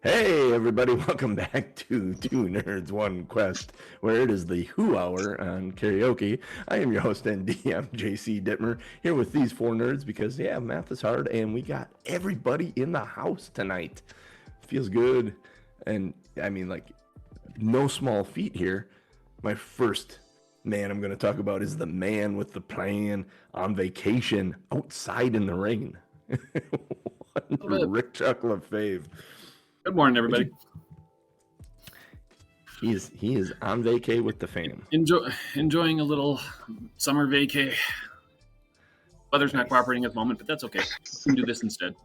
Hey everybody, welcome back to Two Nerds One Quest, where it is the Who Hour on karaoke. I am your host and DM, JC Dittmer, here with these four nerds because, yeah, math is hard and we got everybody in the house tonight. Feels good. And, I mean, like, no small feat here. My first man I'm going to talk about is the man with the plan on vacation outside in the rain. Rick Chuck LaFave. Good morning, everybody. He is on vacay with the fam. Enjoying a little summer vacay. Weather's not cooperating at the moment, but that's okay. We can do this instead.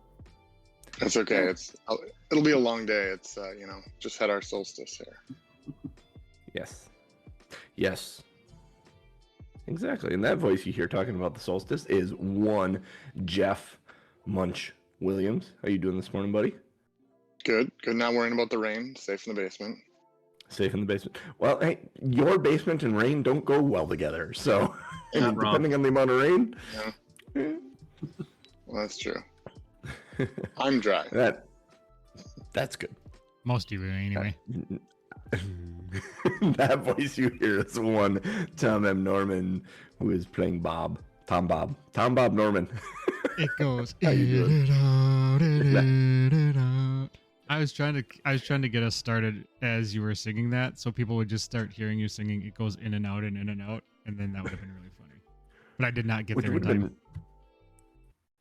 That's okay. It'll be a long day. It's just had our solstice here. Yes. Exactly. And that voice you hear talking about the solstice is one Jeff Munch Williams. How you doing this morning, buddy? Good. Not worrying about the rain. Safe in the basement. Well, hey, your basement and rain don't go well together. So, depending on the amount of rain. Yeah. Well, that's true. I'm dry. That's good. Most of you anyway. That voice you hear is one Tom M. Norman, who is playing Bob. Tom Bob Norman. It goes. I was trying to get us started as you were singing that, so people would just start hearing you singing. It goes in and out and in and out, and then that would have been really funny. But I did not get there in time.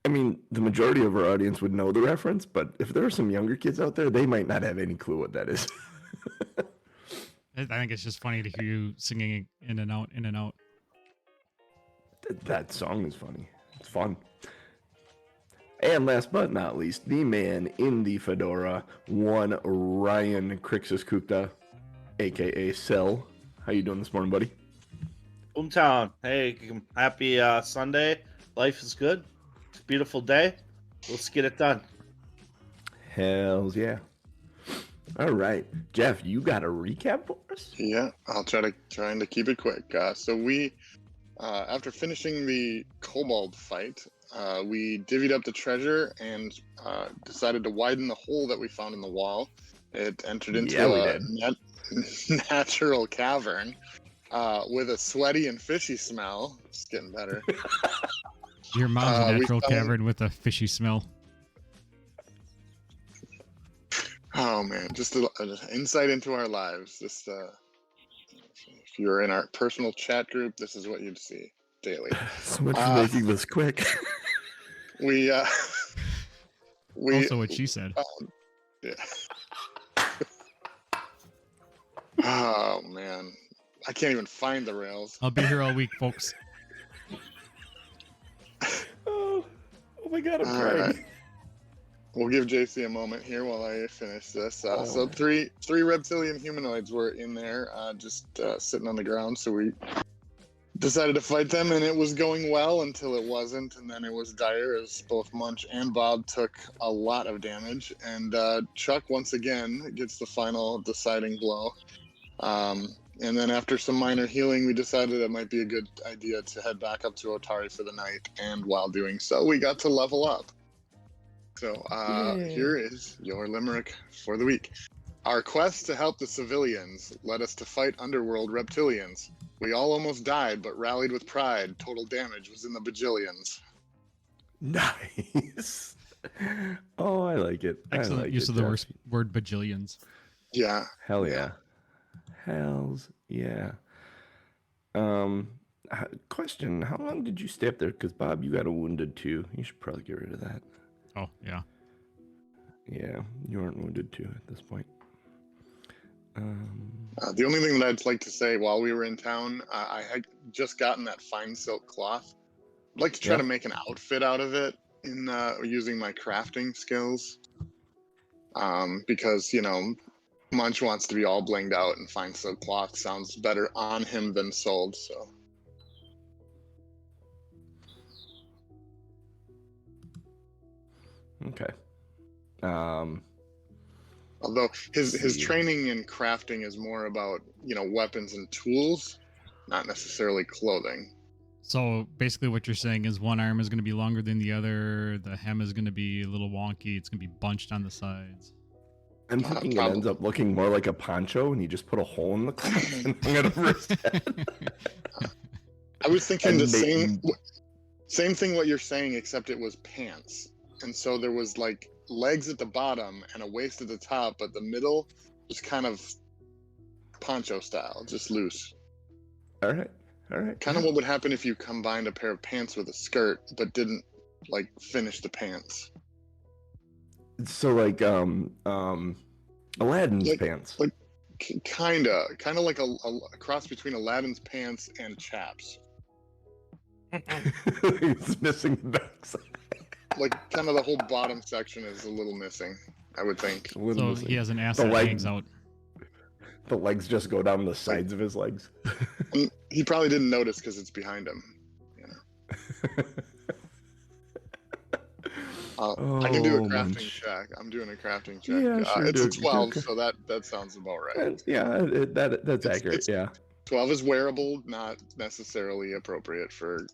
I mean, the majority of our audience would know the reference, but if there are some younger kids out there, they might not have any clue what that is. I think it's just funny to hear you singing in and out, in and out. That song is funny. It's fun. And last but not least, the man in the fedora, one Ryan Crixus Kupta, a.k.a. Cell. How you doing this morning, buddy? Boomtown. Hey, happy Sunday. Life is good. It's a beautiful day. Let's get it done. Hells yeah. All right. Jeff, you got a recap for us? Yeah, I'll trying to keep it quick. So we, after finishing the kobold fight, we divvied up the treasure and decided to widen the hole that we found in the wall. It entered into a natural cavern with a sweaty and fishy smell. It's getting better. Your mom's natural cavern with a fishy smell. Oh man, just an insight into our lives. Just if you're in our personal chat group, this is what you'd see daily. So much for making this quick. We also what she said. Yeah. Oh man, I can't even find the rails. I'll be here all week, folks. Oh my god, I'm crying. Right. We'll give JC a moment here while I finish this. So three reptilian humanoids were in there, just sitting on the ground. So we decided to fight them, and it was going well until it wasn't, and then it was dire as both Munch and Bob took a lot of damage, and Chuck once again gets the final deciding blow. And then after some minor healing, we decided it might be a good idea to head back up to Otari for the night, and while doing so, we got to level up. So here is your limerick for the week. Our quest to help the civilians led us to fight underworld reptilians. We all almost died, but rallied with pride. Total damage was in the bajillions. Nice. Oh, I like it. Excellent use of the word bajillions. Yeah. Hell yeah. Hells yeah. Question, how long did you stay up there? Because, Bob, you got a wounded too. You should probably get rid of that. Oh, yeah. Yeah, you aren't wounded too at this point. The only thing that I'd like to say while we were in town, I had just gotten that fine silk cloth. I'd like to try to make an outfit out of it in using my crafting skills. Because, Munch wants to be all blinged out, and fine silk cloth sounds better on him than sold, so. Okay. Although his training in crafting is more about, weapons and tools, not necessarily clothing. So basically what you're saying is one arm is going to be longer than the other. The hem is going to be a little wonky. It's going to be bunched on the sides. I'm thinking it Probably. ends up looking more like a poncho, and you just put a hole in the cloth and hung it over his head. I was thinking And the they- same thing what you're saying, except it was pants, and so there was like legs at the bottom and a waist at the top, but the middle was kind of poncho style, just loose. All right. Kind of what would happen if you combined a pair of pants with a skirt, but didn't like finish the pants. So like Aladdin's Like- pants. like- Kind of like a cross between Aladdin's pants and chaps. It's missing the backside. Like kind of the whole bottom section is a little missing, I would think. A little So missing. he has an ass The that leg- hangs out. The legs just go down the sides of his legs. And he probably didn't notice because it's behind him. You know. I can do a Oh, crafting Munch. check. I'm doing a crafting check. Yeah, sure, it's a do 12, a- so that sounds about right. That's accurate. it's- Yeah, 12 is wearable, not necessarily appropriate for,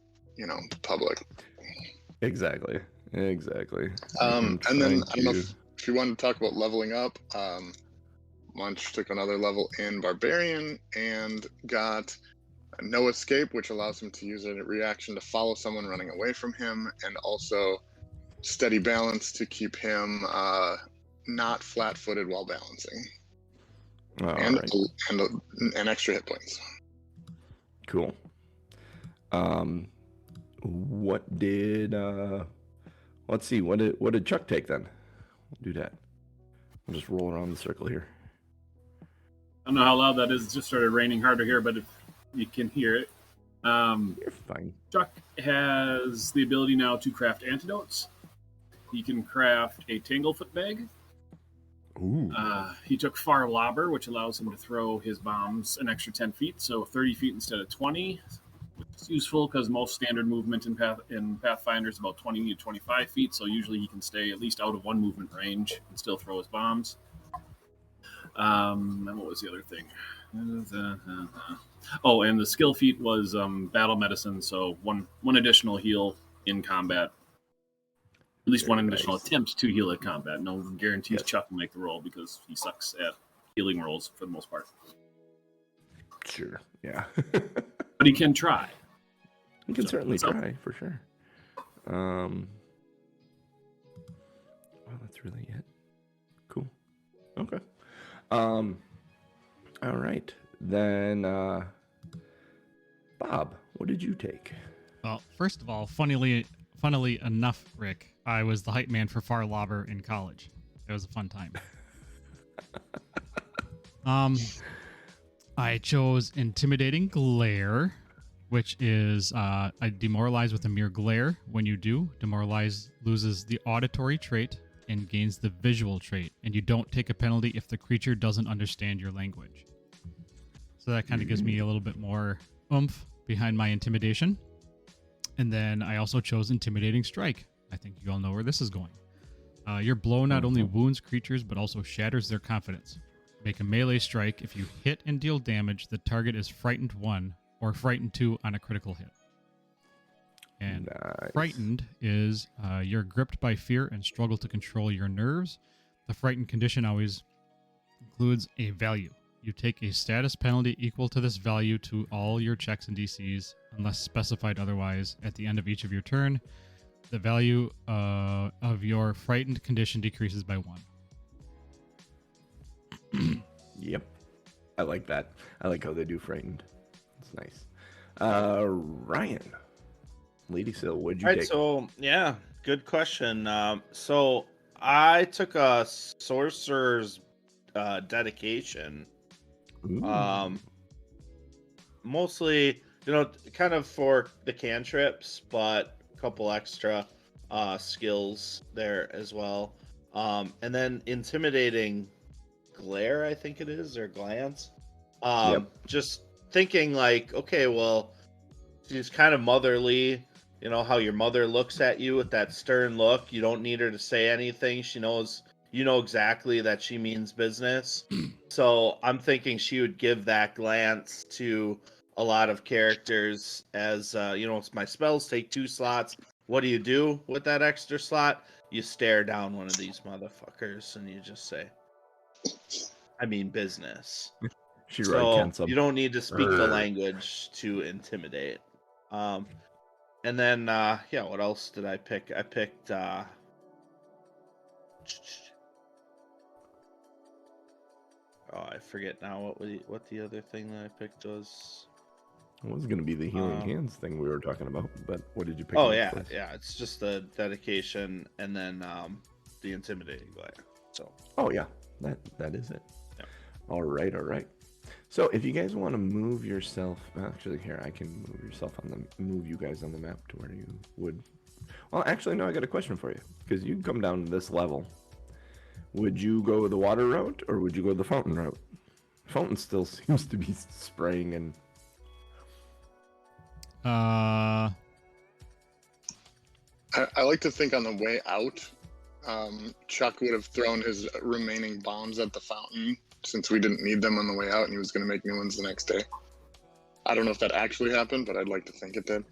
public. exactly. And I'm then trying I don't know to- if you want to talk about leveling up. Munch took another level in Barbarian and got no escape, which allows him to use a reaction to follow someone running away from him, and also steady balance to keep him not flat-footed while balancing, All and right. and extra hit points. Cool. What did let's see, what did Chuck take then? We'll do that. I'll just roll around the circle here. I don't know how loud that is. It just started raining harder here, but if you can hear it. You're fine. Chuck has the ability now to craft antidotes. He can craft a Tanglefoot bag. Ooh. He took Far Lobber, which allows him to throw his bombs an extra 10 feet, so 30 feet instead of 20, which is useful because most standard movement in Pathfinder is about 20 to 25 feet, so usually he can stay at least out of one movement range and still throw his bombs. And what was the other thing? Oh, and the skill feat was battle medicine, so one additional heal in combat. At least Very one additional nice. attempt to heal at combat. No guarantees Yes. Chuck will make the roll because he sucks at healing rolls for the most part. Sure. Yeah. But he can try. You can So, certainly so- try for sure. Well, that's really it. Cool. Okay. All right. Then Bob, what did you take? Well, first of all, funnily enough, Rick, I was the hype man for Far Lobber in college. It was a fun time. I chose Intimidating Glare, which is I demoralize with a mere glare. When you do, demoralize loses the auditory trait and gains the visual trait, and you don't take a penalty if the creature doesn't understand your language. So that kind of gives me a little bit more oomph behind my intimidation. And then I also chose Intimidating Strike. I think you all know where this is going. Your blow not only wounds creatures, but also shatters their confidence. Make a melee strike. If you hit and deal damage, the target is frightened 1 or frightened 2 on a critical hit. And Nice. frightened is you're gripped by fear and struggle to control your nerves. The frightened condition always includes a value. You take a status penalty equal to this value to all your checks and DCs, unless specified otherwise. At the end of each of your turn, the value of your frightened condition decreases by 1. Yep. I like that. I like how they do frightened. It's nice. Ryan. Lady Sill, what'd you All right, take? so yeah, good question. So I took a sorcerer's dedication. Ooh. Mostly, kind of for the cantrips, but a couple extra skills there as well. And then intimidating glare, I think it is, or glance. Yep. Just thinking like, okay, well, she's kind of motherly. You know how your mother looks at you with that stern look. You don't need her to say anything. She knows, you know exactly that she means business. So I'm thinking she would give that glance to a lot of characters as, my spells take 2 slots. What do you do with that extra slot? You stare down one of these motherfuckers and you just say, I mean business. She So Kensum. you don't need to speak the Err. language to intimidate. And then what else did I pick? I picked I forget now what the other thing that I picked was. It was going to be the healing hands thing we were talking about, but what did you pick? Oh yeah, it's just the dedication and then the intimidating glare. So. Oh yeah, that is it. Yeah. All right. So if you guys want to move yourself, actually here I can move you guys on the map to where you would. Well, actually no, I got a question for you because you come down to this level. Would you go the water route or would you go the fountain route? Fountain still seems to be spraying and. I like to think on the way out, Chuck would have thrown his remaining bombs at the fountain since we didn't need them on the way out, and he was going to make new ones the next day. I don't know if that actually happened, but I'd like to think it did.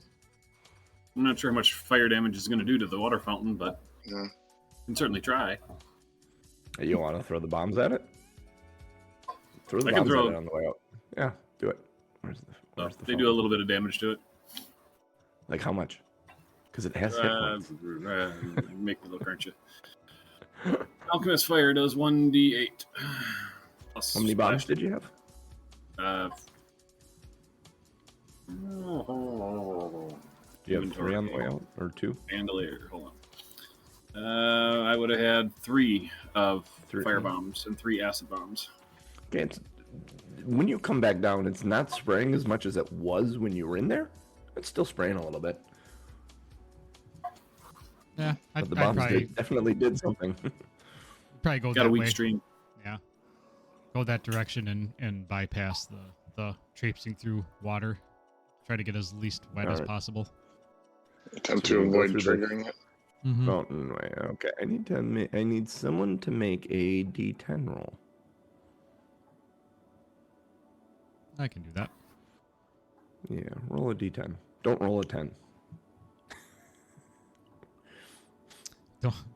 I'm not sure how much fire damage is going to do to the water fountain, but Yeah. can certainly try. You want to throw the bombs at it? Throw the I can bombs throw- at it on the way out. Yeah, do it. Where's the They fountain? do a little bit of damage to it. Like how much? Because it has hit points. Make me look, aren't you? Alchemist Fire does 1d8. Plus How many bombs did you have? Do you have 3 on the way out or 2? Bandolier. Hold on. I would have had 3 of 3 fire bombs and 3 acid bombs. Okay, when you come back down, it's not spraying as much as it was when you were in there. It's still spraying a little bit. Yeah, But the I'd bombs probably, definitely did something. probably go Got a that weak way. stream. Yeah, go that direction and bypass the traipsing through water. Try to get as least wet as Alright. possible. Attempt So to we'll go avoid through the- triggering it. Mm-hmm. Fountain way. Okay, I need someone to make a D10 roll. I can do that. Yeah, roll a D10. Don't roll a 10.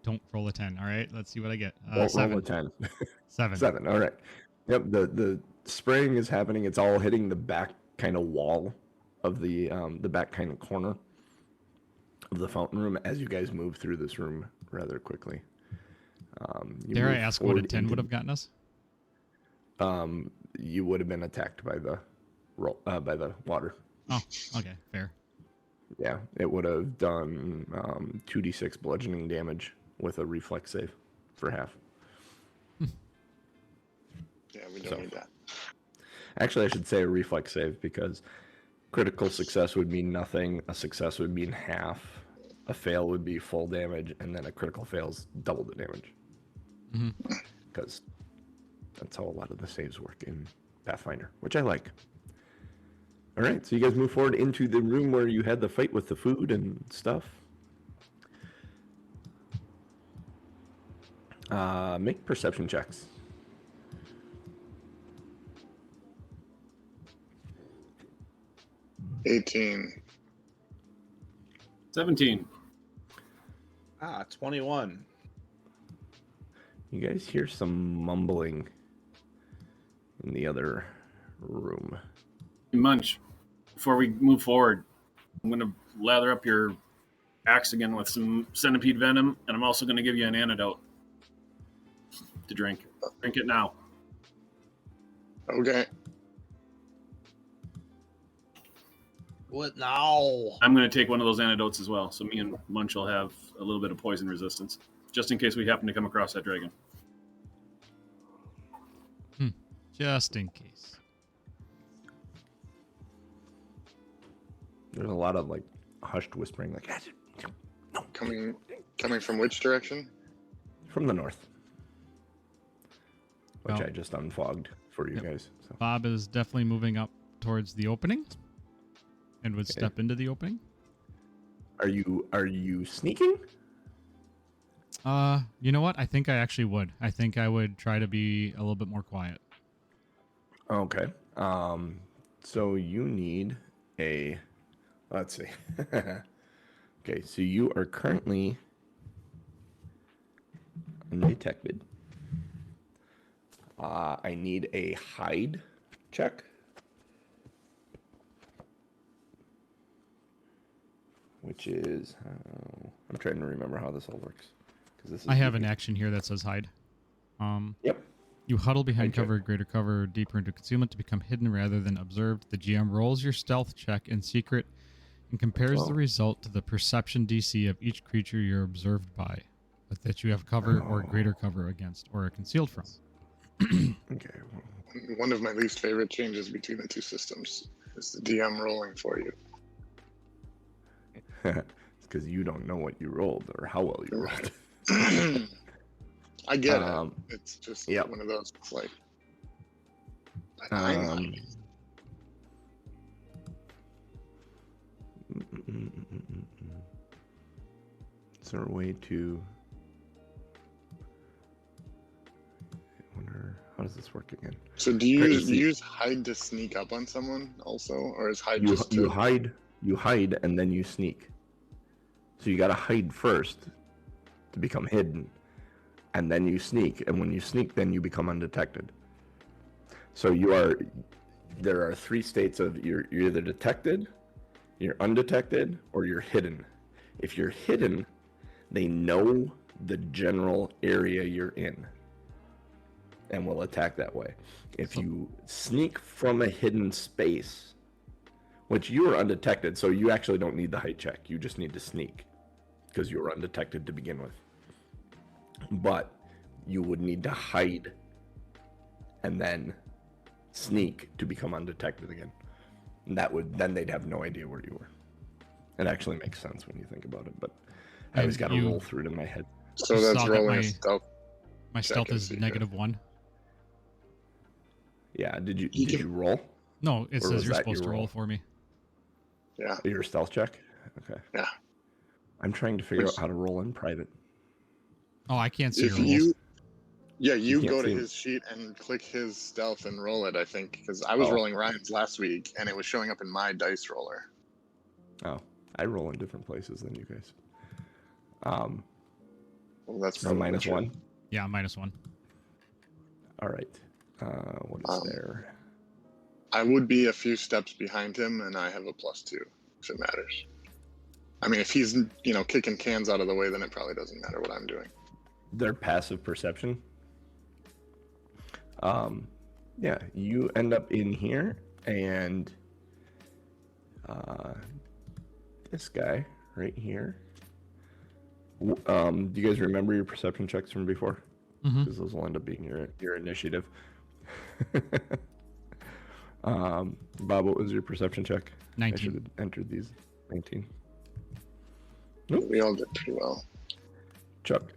Don't roll a 10. All right, let's see what I get. Don't 7. roll a 10. 7. 7. All right. Yep. The spraying is happening. It's all hitting the back kind of wall of the back kind of corner of the fountain room as you guys move through this room rather quickly. You Dare I move ask what a forward 10 into- would have gotten us? You would have been attacked by the by the water. Oh, okay, fair. Yeah, it would have done 2d6 bludgeoning damage with a reflex save for half. Yeah, we don't So. need that. Actually, I should say a reflex save because critical success would mean nothing, a success would mean half, a fail would be full damage, and then a critical fail's double the damage. Mm-hmm. Because that's how a lot of the saves work in Pathfinder, which I like. All right, so you guys move forward into the room where you had the fight with the food and stuff. Make perception checks. — 18. 17. 21. You guys hear some mumbling in the other room. Munch, before we move forward, I'm going to lather up your axe again with some centipede venom, and I'm also going to give you an antidote to drink. Drink it now. Okay. What now? I'm going to take one of those antidotes as well, so me and Munch will have a little bit of poison resistance, just in case we happen to come across that dragon. Just in case. There's a lot of like hushed whispering, like Coming from which direction? from the north, which Well, I just unfogged for you yep. guys. So. Bob is definitely moving up towards the opening and would step into the opening. Are you sneaking? You know what? I think I actually would. I think I would try to be a little bit more quiet. Okay. So you need a. Let's see. Okay, so you are currently undetected. I need a hide check. Which is, I'm trying to remember how this all works. This is I have an action here that says hide. Yep. You huddle behind Hide check. cover, greater cover, deeper into concealment to become hidden rather than observed. The GM rolls your stealth check in secret and compares the result to the perception DC of each creature you're observed by, but that you have cover or greater cover against or are concealed from. Okay. One of my least favorite changes between the two systems is the DM rolling for you. It's because you don't know what you rolled or how well you rolled. I get it. It's just yep. one of those. It's like, is there a way to? I wonder how does this work again? So do you use hide to sneak up on someone also, or is hide just you hide? You hide and then you sneak. So you got to hide first to become hidden, and then you sneak. And when you sneak, then you become undetected. So there are three states of you're either detected, you're undetected, or you're hidden. If you're hidden, they know the general area you're in and will attack that way. If you sneak from a hidden space, which you are undetected, so you actually don't need the height check. You just need to sneak because you were undetected to begin with. But you would need to hide and then sneak to become undetected again. And then they'd have no idea where you were. It actually makes sense when you think about it, but I always got to roll through it in my head. So that's rolling a stealth. My stealth is -1. Yeah, did you roll? No, it says you're supposed to roll for me. Yeah. Your stealth check? Okay. Yeah. I'm trying to figure out how to roll in private. Oh, I can't see your rolls. You go to his sheet and click his stealth and roll it, I think, because I was rolling Ryan's last week and it was showing up in my dice roller. Oh, I roll in different places than you guys. Well, that's so -1. Yeah, -1. All right. What is there? I would be a few steps behind him, and I have a +2 if it matters. I mean, if he's kicking cans out of the way, then it probably doesn't matter what I'm doing. Their passive perception. Yeah, you end up in here, and this guy right here. Do you guys remember your perception checks from before? Because those will end up being your initiative. Bob, what was your perception check? 19. I should have entered these. 19. Nope. We all did pretty well. Chuck,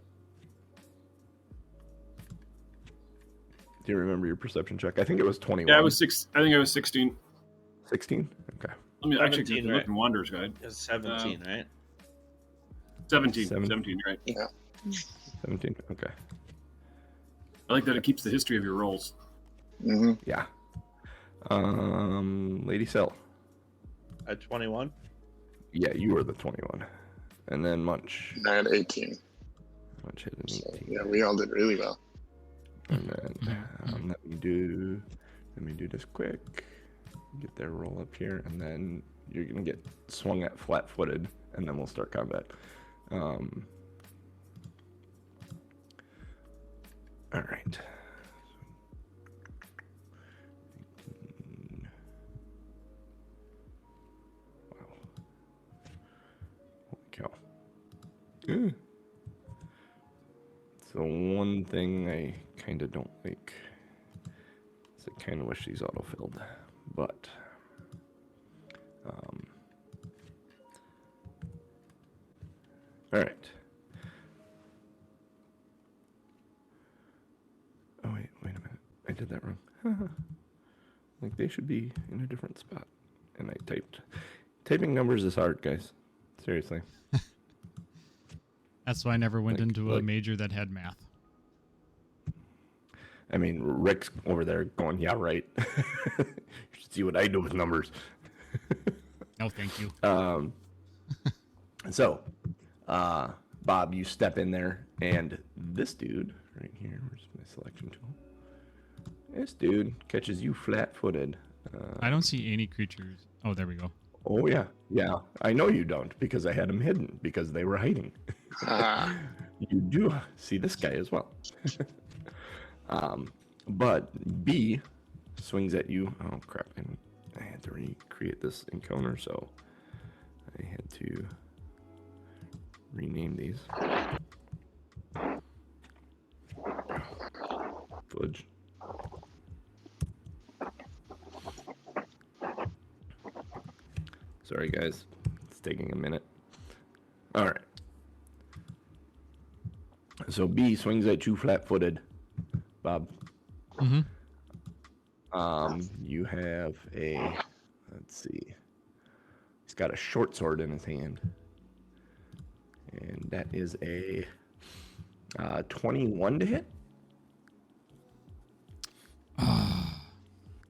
do you remember your perception check? I think it was 21. Yeah, I think it was 16. 16? Okay. Let me actually 17, look in Wanderer's Guide. It's 17, right? 17, right? Yeah. 17. Okay. I like that it keeps the history of your rolls. Mm-hmm. Yeah. Lady Cell. At 21? Yeah, you were the 21. And then Munch. And I had 18. Munch hit an 18. Yeah, we all did really well. And then let me do this quick. Get their roll up here, and then you're gonna get swung at flat-footed, and then we'll start combat. All right. Wow. Holy cow. So one thing I kind of don't like is I kind of wish these auto-filled, but all right. Oh wait a minute. I did that wrong. Like they should be in a different spot. And I typing numbers is hard, guys. Seriously. That's why I never went into a major that had math. I mean, Rick's over there going, yeah, right. You should see what I do with numbers. No, thank you. So, Bob, you step in there, and this dude right here, where's my selection tool? This dude catches you flat-footed. I don't see any creatures. Oh, there we go. Oh yeah, yeah. I know you don't because I had them hidden because they were hiding. Ah, You do see this guy as well. But B swings at you. Oh crap! And I had to recreate this encounter, so I had to rename these. Fudge. Sorry, guys. It's taking a minute. All right. So B swings at you flat-footed, Bob. Mm-hmm. You have a, let's see. He's got a short sword in his hand. And that is a 21 to hit.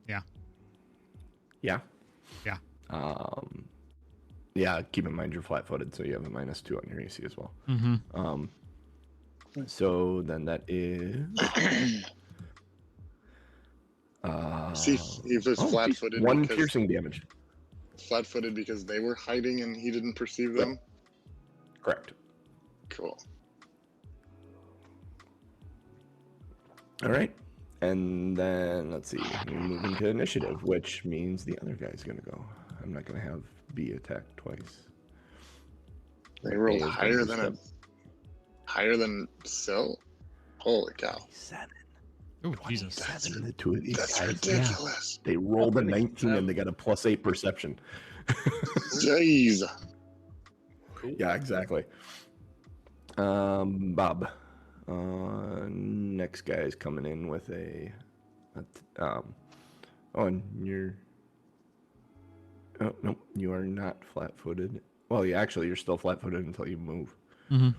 Yeah. Yeah. Yeah. Yeah, keep in mind you're flat-footed, so you have a -2 on your AC as well. Mm-hmm. So then that is... see if it's flat-footed. One because- piercing damage. Flat-footed because they were hiding and he didn't perceive them. Correct. Cool. All right. And then, let's see, we move into initiative, which means the other guy's going to go. I'm not going to have B attack twice. They rolled A is higher gonna than Sill. Holy cow! 7. Oh, Jesus. 7 the two of these That's guys. ridiculous. Yeah. They rolled a 19 and they got a +8 perception. Jeez. Yeah, exactly. Bob. Next guy is coming in with and you're... Oh, no, you are not flat-footed. Well, yeah, actually, you're still flat-footed until you move. Mm-hmm.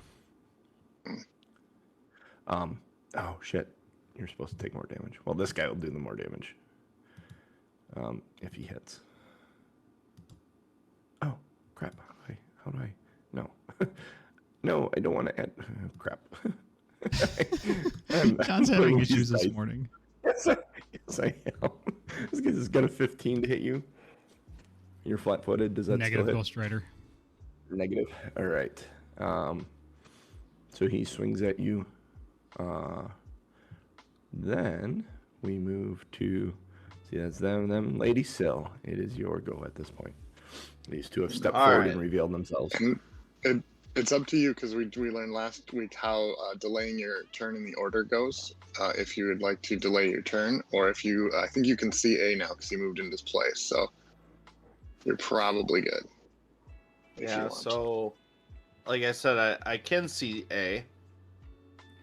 Oh, shit. You're supposed to take more damage. Well, this guy will do the more damage. If he hits. Oh, crap. How do I... No. No, I don't want to add... Oh, crap. John's having I'm issues this dice. morning. Yes, I am. This guy's got a 15 to hit you. You're flat-footed. Does that Negative still hit? Ghost Rider. Negative. All right. So he swings at you. Then we move to... See, that's them. Lady Sill, it is your go at this point. These two have stepped All forward right. and revealed themselves. It's up to you because we learned last week how delaying your turn in the order goes. If you would like to delay your turn, or if you, I think you can see A now because you moved into this place, so you're probably good. if you Yeah, want. so like I said, I can see A.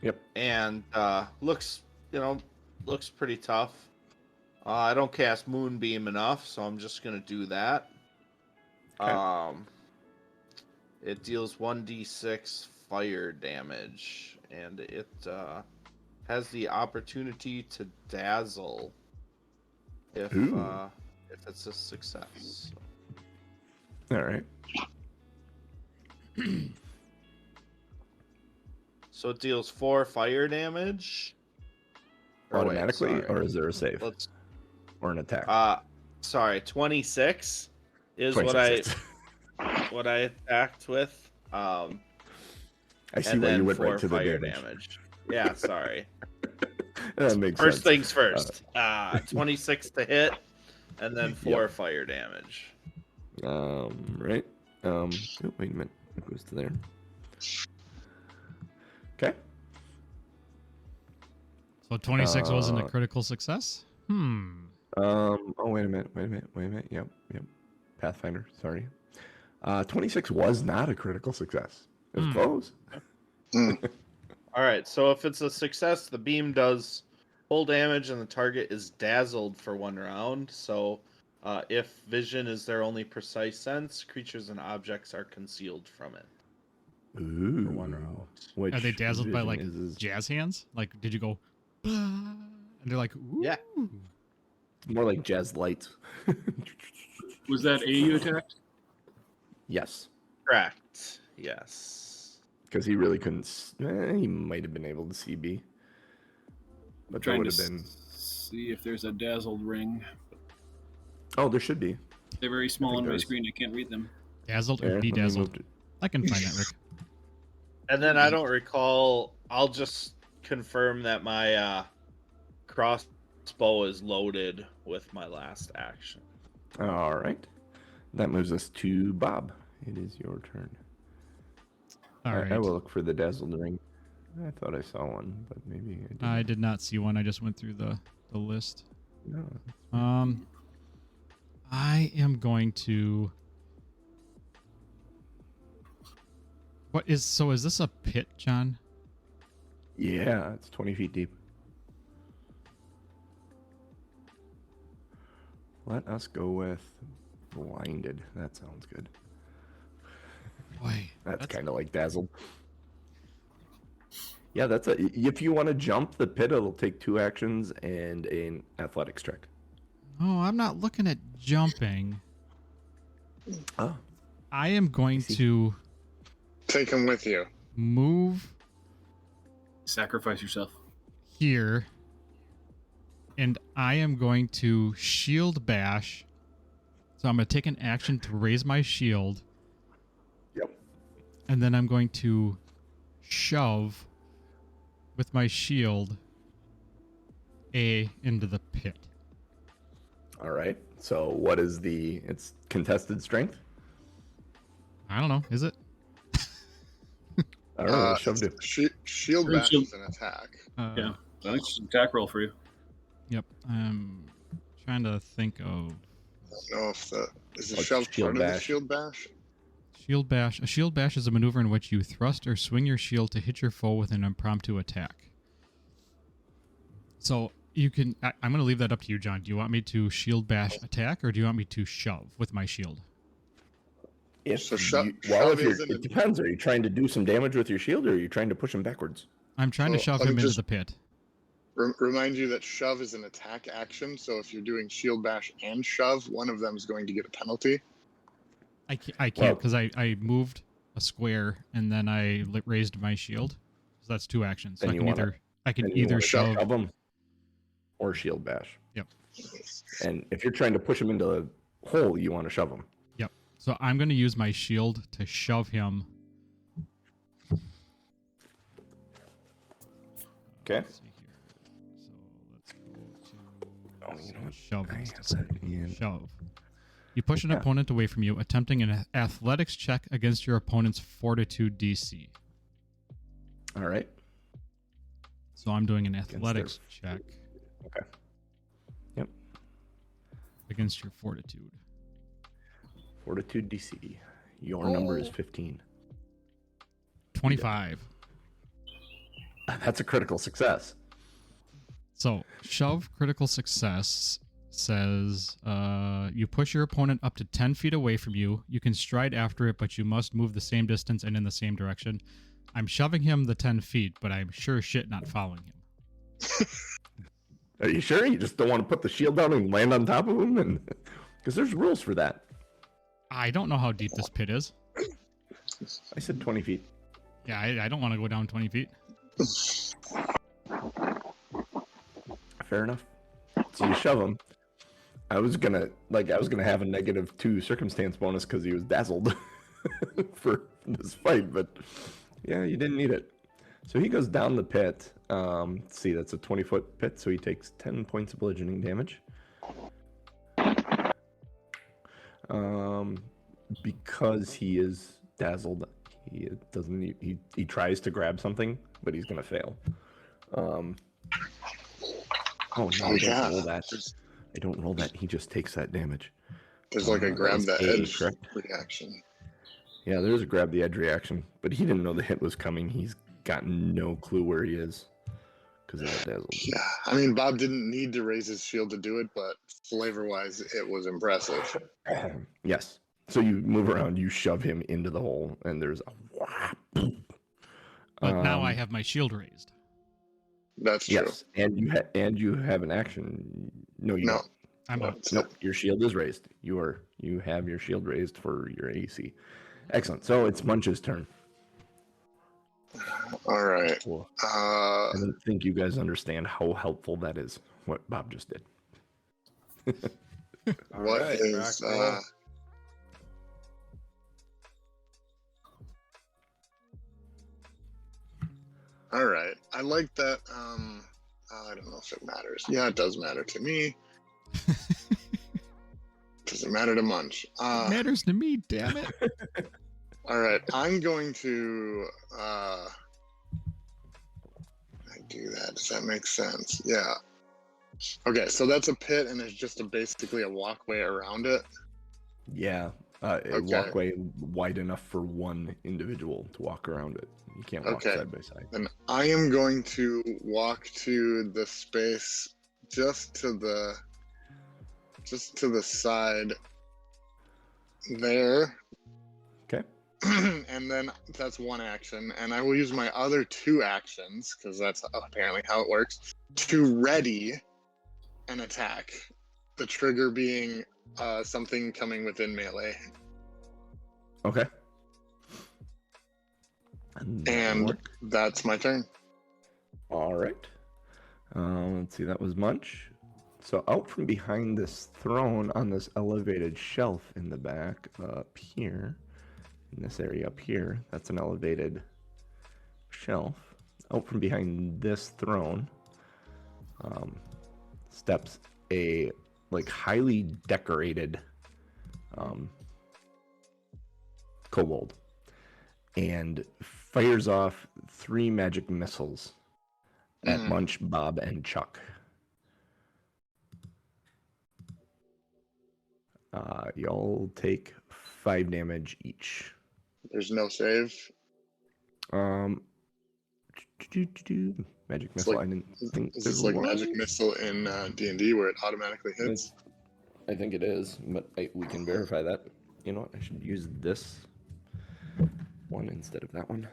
Yep. And looks pretty tough. I don't cast Moonbeam enough, so I'm just gonna do that. Okay. It deals 1d6 fire damage, and it has the opportunity to dazzle if it's a success. All right. So it deals 4 fire damage. Automatically, sorry. or is there a save Let's or an attack? 26 is 26. what I attacked with. I see and why then you went 4 right to the fire damage. Yeah, sorry. That makes First sense. things first. 26 to hit, and then 4 fire damage. Right. Oh, wait a minute. It goes to there. Okay. So 26 wasn't a critical success? Oh, wait a minute. Yep. Pathfinder, sorry. 26 was not a critical success. It was close. All right, so if it's a success, the beam does full damage and the target is dazzled for 1 round. So if vision is their only precise sense, creatures and objects are concealed from it. Ooh. For 1 round. Which Are they dazzled by vision like is jazz hands? Like, did you go, "Bah," and they're like, ooh. Yeah. more like jazz lights. Was that A you attacked? Yes. Correct. Yes. Because he really couldn't. He might have been able to see B. But that would have been. See if there's a dazzled ring. Oh, there should be. They're very small think on my there's- screen. I can't read them. Dazzled Here, or let me bedazzled? move it. I can find that, Rick. And then I don't recall. I'll just confirm that my crossbow is loaded with my last action. All right. That moves us to Bob. It is your turn. All right. I will look for the dazzled ring. I thought I saw one, but maybe I didn't. I did not see one. I just went through the list. No. I am going to. Is this a pit, John? Yeah, it's 20 feet deep. Let us go with blinded. That sounds good. Boy, That's kind of like dazzled. Yeah, that's a. If you want to jump the pit, it'll take 2 actions and an athletics check. Oh, I'm not looking at jumping. Oh, I am going to Take him with you. move Sacrifice yourself. here, and I am going to shield bash. So I'm going to take an action to raise my shield, yep. and then I'm going to shove with my shield into the pit. All right. So what is it's contested strength? I don't know. Is it? I don't know. Shoved it. Shield bash is an attack. Yeah. I think it's an attack roll for you. Yep. I'm trying to think of I don't know if is the Oh, shove shield part of the bash. shield bash? shield bash. A shield bash is a maneuver in which you thrust or swing your shield to hit your foe with an impromptu attack. So you can. I'm going to leave that up to you, John. Do you want me to shield bash attack, or do you want me to shove with my shield? If So if you're, isn't it depends. Are you trying to do some damage with your shield, or are you trying to push him backwards? I'm trying to So shove I'm him into just- the pit. Remind you that shove is an attack action, so if you're doing shield bash and shove, one of them is going to get a penalty. I can't Well- because I moved a square and then I raised my shield. So that's 2 actions. So Then I you can wanna- I can And you either wanna shove. shove him or shield bash. Yep. And if you're trying to push him into the hole, you want to shove him. Yep. So I'm going to use my shield to shove him. Okay. Let's see here. So let's go to Oh, you know what? shove. I It's have to that in- shove. You push an Yeah. opponent away from you, attempting an athletics check against your opponent's fortitude DC. All right. So I'm doing an Against athletics check Okay. Yep. against your fortitude. Fortitude DC. Your number is 15. 25. That's a critical success. So, shove critical success says you push your opponent up to 10 feet away from you. You can stride after it, but you must move the same distance and in the same direction. I'm shoving him the 10 feet, but I'm sure shit not following him. Are you sure? You just don't want to put the shield down and land on top of him? And because there's rules for that. I don't know how deep this pit is. I said 20 feet. Yeah, I don't want to go down 20 feet. Fair enough. So you shove him. I was gonna have a -2 circumstance bonus because he was dazzled for this fight, but yeah, you didn't need it. So he goes down the pit. Let's see, that's a 20-foot pit, so he takes 10 points of bludgeoning damage. Because he is dazzled, he doesn't. He tries to grab something, but he's gonna fail. Oh no! I don't roll that. I don't roll that. He just takes that damage. There's like a grab That the is A, edge correct? reaction. Yeah, there's a grab the edge reaction, but he didn't know the hit was coming. He's got no clue where he is because of that dazzle. Yeah, I mean, Bob didn't need to raise his shield to do it, but flavor-wise, it was impressive. Yes. So you move around, you shove him into the hole, and there's a whap. But now I have my shield raised. That's true. Yes, and you have an action. No, you No, don't. I'm no, up. it's Nope, your shield is raised. You have your shield raised for your AC. Excellent. So it's Munch's turn. all right. Cool. Uh, I don't think you guys understand how helpful that is. what Bob just did. What Alright, is rock roll. all right. I like that. I don't know if it matters. Yeah, it does matter to me. Does it matter to Munch? It matters to me, damn it. All right. I'm going to I do that. Does that make sense? Yeah. Okay, so that's a pit, and there's just basically a walkway around it. Yeah, a Okay. walkway wide enough for one individual to walk around it. You can't walk Okay. side by side. And I am going to walk to the space just to the side there. Okay. And then that's one action, and I will use my other two actions, because that's apparently how it works, to ready an attack. The trigger being something coming within melee. Okay. And that'll And work. that's my turn. All right. Let's see. That was Munch. So out from behind this throne on this elevated shelf in the back up here, in this area up here, that's an elevated shelf. Out from behind this throne steps a highly decorated kobold and fires off 3 magic missiles at Munch, Bob, and Chuck. Y'all take 5 damage each. There's no save. Magic It's missile. like- I didn't think Is there this like was. magic missile in D&D where it automatically hits? I think it is, but we can verify that. You know what? I should use this one instead of that one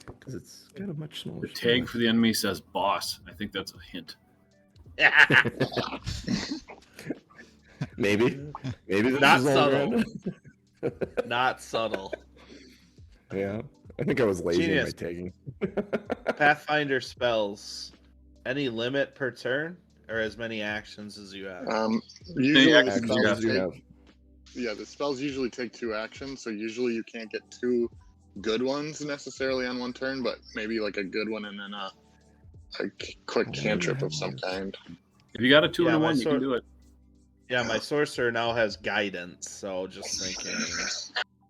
because it's got a much smaller. The tag for the enemy says boss. I think that's a hint. Maybe this Not is all subtle. random. Not subtle. Yeah, I think I was lazy in my Genius. tagging. Pathfinder spells. Any limit per turn, or as many actions as you have? Usually the actions Actions spells you take, have. yeah, the spells usually take 2 actions, so usually you can't get 2 good ones necessarily on one turn, but maybe like a good one and then a quick cantrip of some kind. If you got a 2 and a my 1, you can sword- do it. Yeah, my sorcerer now has guidance, so just thinking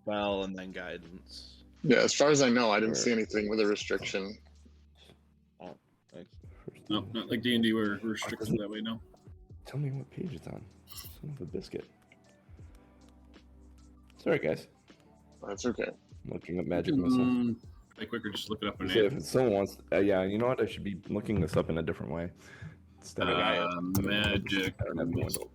spell and then guidance. Yeah, as far as I know, I didn't see anything with a restriction. No, not like D&D where we're restricted that way, no. Tell me what page it's on. Son of a biscuit. Sorry, guys. That's okay. I'm looking up magic missile. Like quicker, just look it up in See, if someone wants, yeah, you know what? I should be looking this up in a different way. Instead of magic I don't have the missile. window.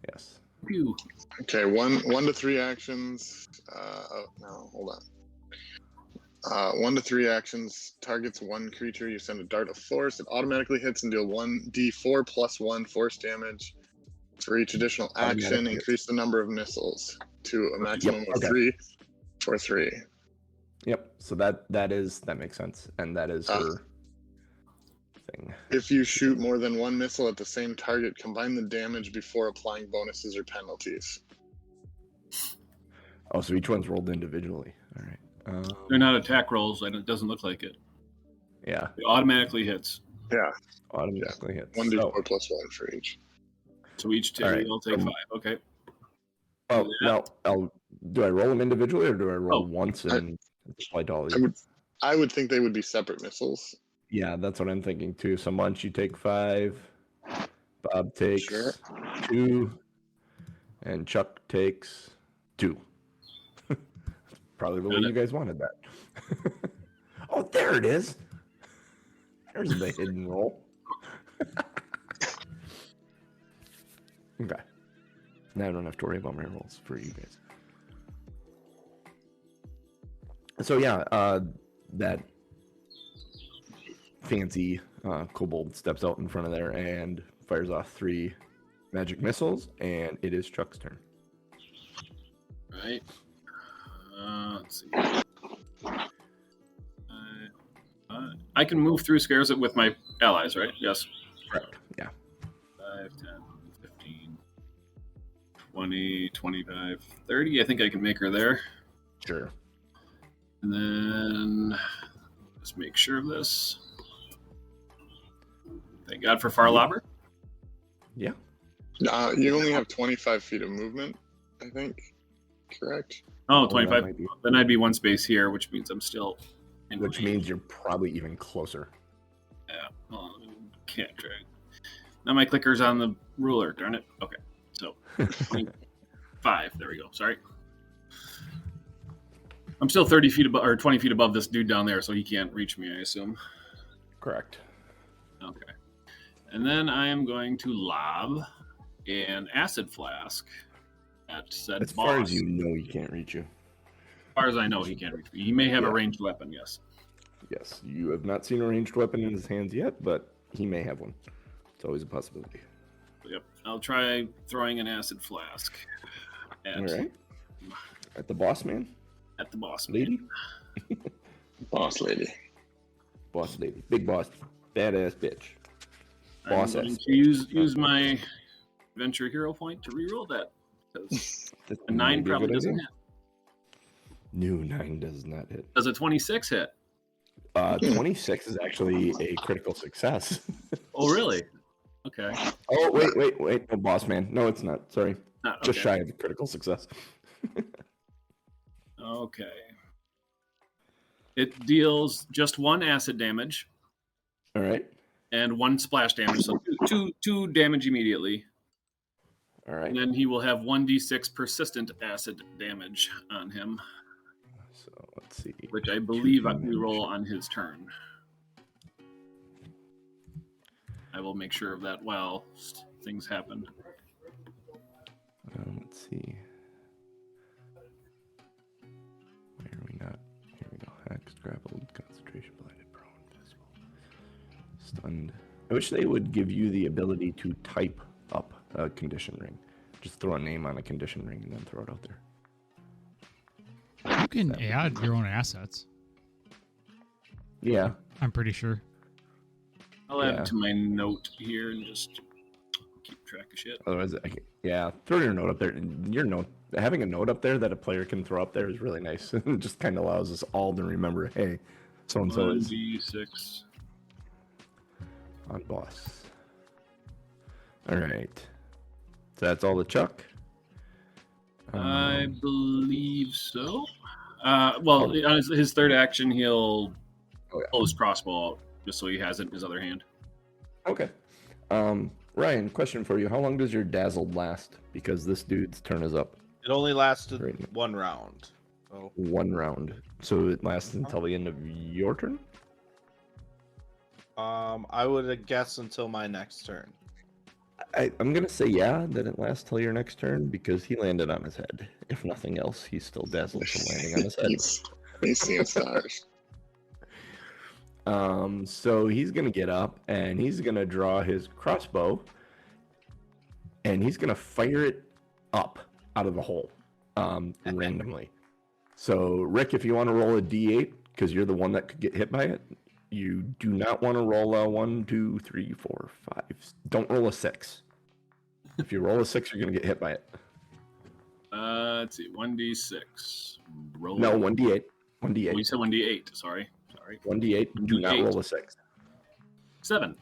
Yes. Pew. Okay, 1 to 3 actions. Oh no, hold on. 1 to 3 actions. Targets 1 creature. You send a dart of force. It automatically hits and deal 1d4 plus 1 force damage. For each additional action, Automatically. increase the number of missiles to a maximum of okay. 3 for 3. Yep. So that makes sense, and that is her thing. If you shoot more than 1 missile at the same target, combine the damage before applying bonuses or penalties. Oh, so each one's rolled individually. All right. They're not attack rolls, and it doesn't look like it. Yeah. It automatically hits. Yeah, Automatically hits. 1d4 So, plus 1 for each. So each All right. will take 5. Okay. oh, now, do I roll them individually or do I roll Oh, once and apply to all of you? I would think they would be separate missiles. Yeah, that's what I'm thinking too. So Munch, you take 5. Bob takes Sure. 2. And Chuck takes 2. Probably the way Got it. you guys wanted that. Oh, there it is. There's the hidden roll. Okay. Now I don't have to worry about my rolls for you guys. So yeah, that fancy kobold steps out in front of there and fires off 3 magic missiles, and it is Chuck's turn. Right. Let's see. I can move through scares with my allies, right? Yes. Correct. Yeah. 5, 10, 15, 20, 25, 30. I think I can make her there. Sure. And then let's make sure of this. Thank God for Farlobber. Yeah. You only have 25 feet of movement, I think. Correct? Oh, that 25. might be- Then I'd be one space here, which means I'm still in Which range. means you're probably even closer. Yeah. Well, can't drag. Now my clicker's on the ruler. Darn it. Okay. So 25. There we go. Sorry. I'm still 30 feet above or 20 feet above this dude down there, so he can't reach me, I assume. Correct. Okay. And then I am going to lob an acid flask at said As boss. far as you know, he can't reach you. As far as I know, he can't reach me. He may have a Yeah. ranged weapon, yes. Yes, you have not seen a ranged weapon in his hands yet, but he may have one. It's always a possibility. Yep. I'll try throwing an acid flask All right. At the boss man, at the boss. lady, Boss lady. boss lady, big boss, badass bitch. I'm Boss going ass. to use my adventure hero point to reroll that. 'Cause That's a 9 maybe a probably good doesn't idea. hit. No, 9 does not hit. Does a 26 hit? 26 is actually a critical success. Oh, really? Okay. Oh, wait. No, boss man. No, it's not. Sorry. Just Okay. shy of a critical success. Okay. It deals just 1 acid damage All right. and 1 splash damage, so two damage immediately. All right. And then he will have 1d6 persistent acid damage on him, So let's see. which I believe we damage. roll on his turn. I will make sure of that while things happen. Let's see. Where are we not? Here we go. Hexed, grappled, concentration, blinded, prone, visible, stunned. I wish they would give you the ability to type up a condition ring. Just throw a name on a condition ring and then throw it out there. You can add your own assets. Yeah. I'm pretty sure. I'll add Yeah. it to my note here and just keep track of shit. Otherwise, yeah. Throw your note up there. Your note, having a note up there that a player can throw up there is really nice. It just kind of allows us all to remember, hey, so and so is 1d6. on boss. All right. So that's all the Chuck. I Um, believe so. Well, on his third action, he'll Oh, yeah. pull his crossbow out just so he has it in his other hand. Okay. Ryan, question for you. How long does your dazzled last? Because this dude's turn is up. It only lasted Right. 1 round. So 1 round. So it lasts until the end of your turn? I would guess until my next turn. I'm going to say yeah, that it lasts till your next turn because he landed on his head. If nothing else, he's still dazzled from landing on his head. He's seeing stars. So he's going to get up and he's going to draw his crossbow and he's going to fire it up out of the hole randomly. So, Rick, if you want to roll a d8, because you're the one that could get hit by it, you do not want to roll a 1, 2, 3, 4, 5. Don't roll a 6. If you roll a 6, you're going to get hit by it. Let's see, 1d6. Roll. No, 1d8. Oh, you 1d8. said 1d8. Sorry. 1d8. Do not 1d8. roll a 6. 7.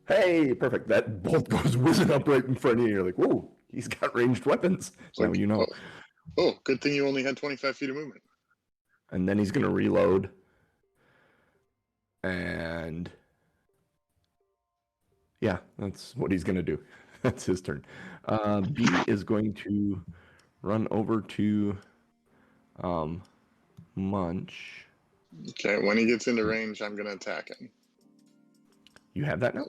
Hey, perfect. That bolt goes whizzing up right in front of you. You're like, whoa, he's got ranged weapons. Now you know. Oh, good thing you only had 25 feet of movement. And then he's going to reload. And yeah, that's what he's going to do. That's his turn. B is going to run over to Munch. Okay, when he gets into range, I'm going to attack him. You have that now?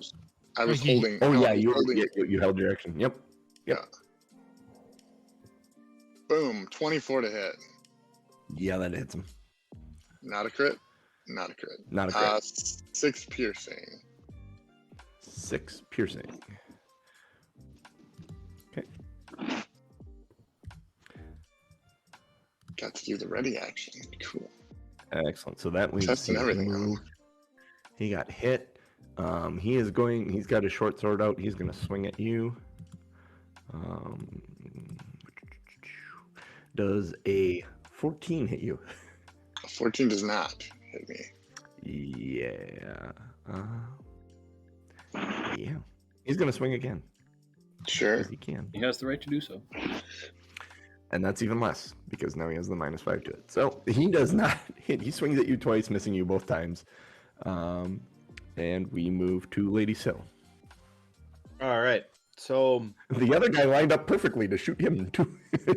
I was holding. Oh, no, yeah, I was holding. you held your action. Yep. Boom, 24 to hit. Yeah, that hits him. Not a crit. Not a crit. Not a crit. 6 piercing. 6 piercing. Okay. Got to do the ready action. Cool. Excellent. So that leaves Testing him to everything move. He got hit. He's got his short sword out. He's gonna swing at you. Does a 14 hit you? 14 does not hit me. Yeah. Yeah. He's gonna swing again. Sure. Because he can. He has the right to do so. And that's even less because now he has the -5 to it. So he does not hit. He swings at you twice, missing you both times. And we move to Lady Sill. All right. So The other guy lined up perfectly to shoot him.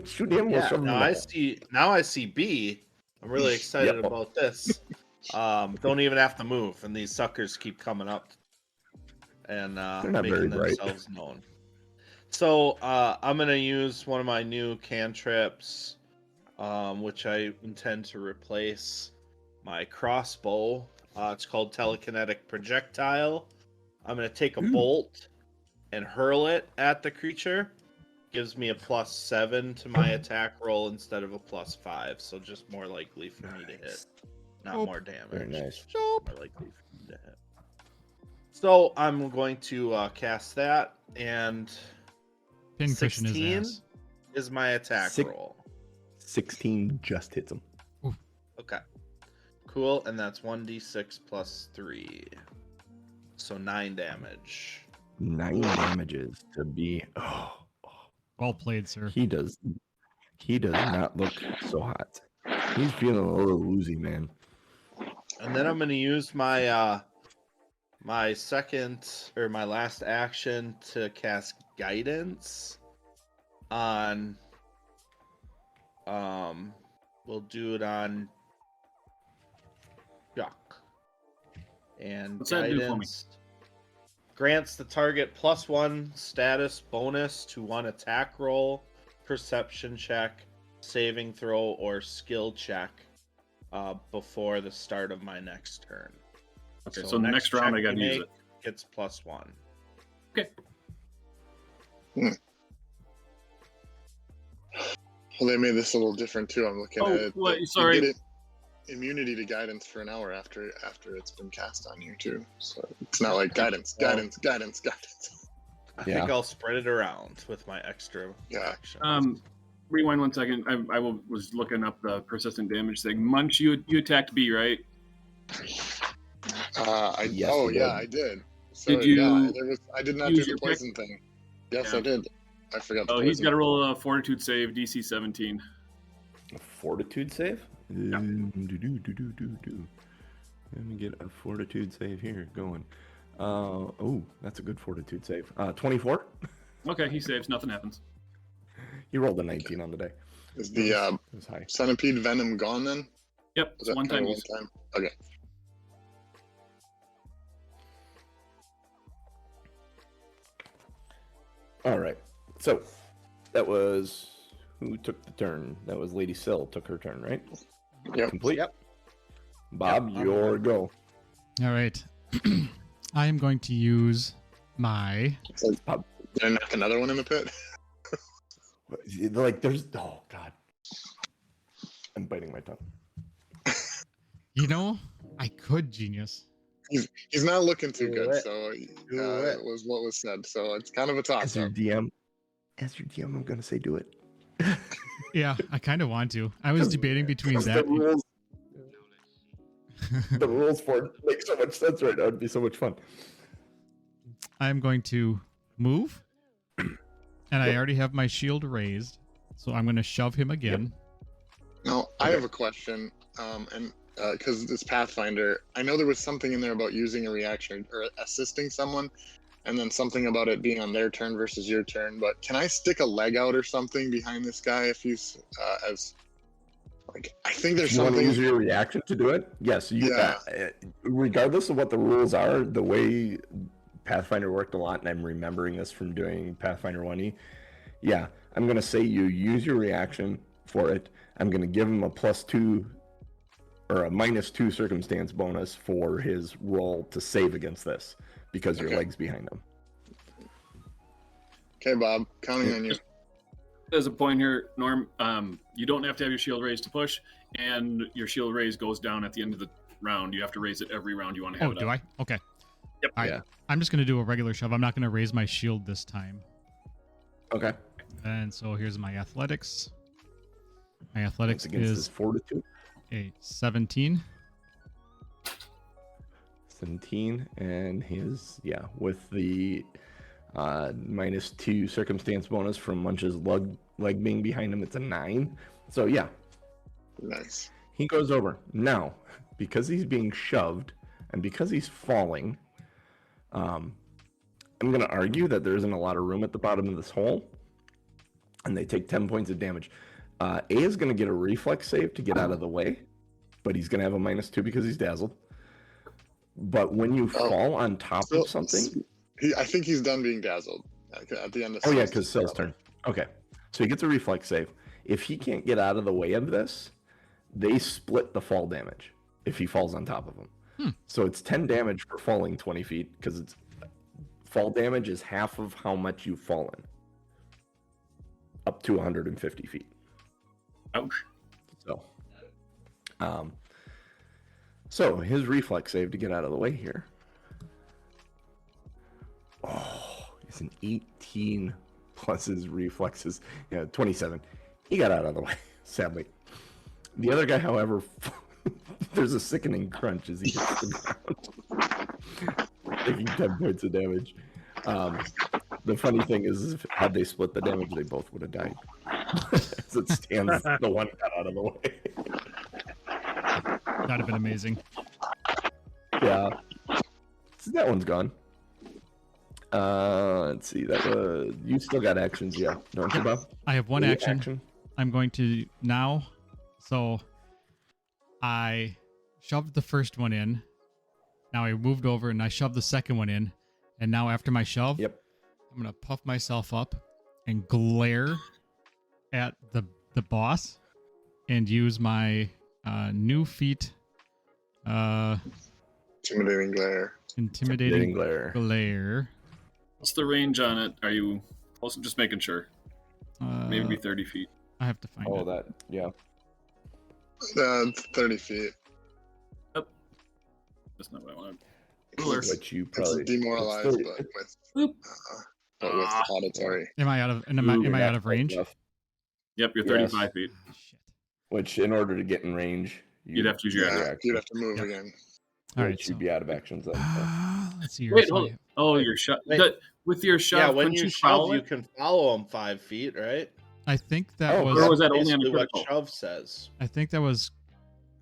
Shoot him. yeah, We'll shove him now in the I hole. see B. I'm really excited Yep. about this. Don't even have to move, and these suckers keep coming up and They're not very making bright. themselves known. So I'm gonna use one of my new cantrips, which I intend to replace my crossbow. It's called telekinetic projectile. I'm gonna take a bolt and hurl it at the creature. Gives me a +7 to my attack roll instead of a +5, so just more likely for me to hit, not more damage. Very nice. Just more likely for me to hit. So I'm going to cast that, and Pincushion 16 his ass. is my attack Six- roll. 16 just hits him. Okay, cool, and that's 1d6 plus 3, so 9 damage. 9 damages to be. Oh, Well played, sir. he does not look so hot. He's feeling a little woozy, man. And then I'm going to use my my last action to cast guidance on we'll do it on Chuck. And What's that do for me? guidance grants the target +1 status bonus to one attack roll, perception check, saving throw, or skill check before the start of my next turn. Okay, so in the next round I check got to you use make it. gets +1. Okay. Well, they made this a little different too. I'm looking Oh, at it. what? You Sorry. get immunity to guidance for an hour after it's been cast on you too. So it's not like guidance. I Yeah. think I'll spread it around with my extra Yeah. action. Rewind 1 second. Was looking up the persistent damage thing. Munch, you attacked B, right? Yes, I did. So, Did you I did not use do the your poison thing. Yes, Yeah. I did. I forgot. Oh, the he's poison. got to roll a Fortitude save, DC 17. A fortitude save? Yeah. Do. Let me get a fortitude save here going. That's a good fortitude save. 24? Okay, he saves. Nothing happens. He rolled a 19 on the day. Is the It was high. centipede venom gone then? Yep, Is it's that one time kinda use. one time? Okay. All right. So that was who took the turn? That was Lady Sill took her turn, right? Yep. Complete. Yep. Bob, Yep, I'm your good. go. All right. I am going to use my. Did I knock another one in the pit? Like there's oh god. I'm biting my tongue. You know, I could, genius. He's not looking too Do good, it. so Do it. it was what was said. So it's kind of a toss As your up. DM, I'm gonna say do it. Yeah, I kind of want to. I was debating between Because that. the rules for it make so much sense right now. It'd be so much fun. I'm going to move, and I already have my shield raised, so I'm going to shove him again. Now, I have a question, and because it's Pathfinder, I know there was something in there about using a reaction or assisting someone, and then something about it being on their turn versus your turn. But can I stick a leg out or something behind this guy if he's as like? I think there's You want to something. use your reaction to do it? Yes. Regardless of what the rules are, the way Pathfinder worked a lot, and I'm remembering this from doing Pathfinder 1E. Yeah, I'm gonna say you use your reaction for it. I'm gonna give him a +2 or a -2 circumstance bonus for his roll to save against this because your Okay. leg's behind him. Okay, Bob, counting on you. There's a point here, Norm. You don't have to have your shield raised to push, and your shield raise goes down at the end of the round. You have to raise it every round you want to have Oh, it do up. I? Okay. Yep. I'm just gonna do a regular shove. I'm not gonna raise my shield this time. Okay. And so here's my athletics. My That's athletics against his is fortitude. a 17. 17, and his with the -2 circumstance bonus from Munch's leg being behind him, it's a 9. So yeah, Nice. he goes over. Now, because he's being shoved and because he's falling, I'm going to argue that there isn't a lot of room at the bottom of this hole, and they take 10 points of damage. A is going to get a reflex save to get out of the way, but he's going to have a -2 because he's dazzled. But when you fall on top of something... I think he's done being dazzled at the end of because Cell's turn. Okay. So he gets a reflex save. If he can't get out of the way of this, they split the fall damage if he falls on top of him. So it's 10 damage for falling 20 feet, because it's fall damage is half of how much you've fallen. Up to 150 feet. Ouch. So his reflex save to get out of the way here. Oh, it's an 18 plus his reflexes. 27. He got out of the way, sadly. The other guy, however, there's a sickening crunch as he hits the ground, taking 10 points of damage. The funny thing is, had they split the damage, they both would have died. As it stands, the one got out of the way. That'd have been amazing. Yeah. So that one's gone. Let's see. You still got actions, yeah. Don't you, Bob? I have one action. I'm going to now. So I shoved the first one in. Now I moved over and I shoved the second one in. And now after my shove, Yep. I'm going to puff myself up and glare at the boss and use my new feat. Intimidating glare. Intimidating glare. What's the range on it? Are you also just making sure? Maybe 30 feet. I have to find it. That, yeah. 30 feet. Yep. That's not what I wanted. What you probably It's demoralized, but with auditory. Am I out of range? Yep, you're 35 feet. Ah, shit. Which, in order to get in range, You'd have to use your action. You'd have to move again. All right, you'd be out of actions. Then, let's see. Wait, hold on. Oh, your shove. With your shove, Yeah, when couldn't you follow shove, you it? can follow him 5 feet, right? I think that was. Or was that only on a Basically what critical? shove says. I think that was.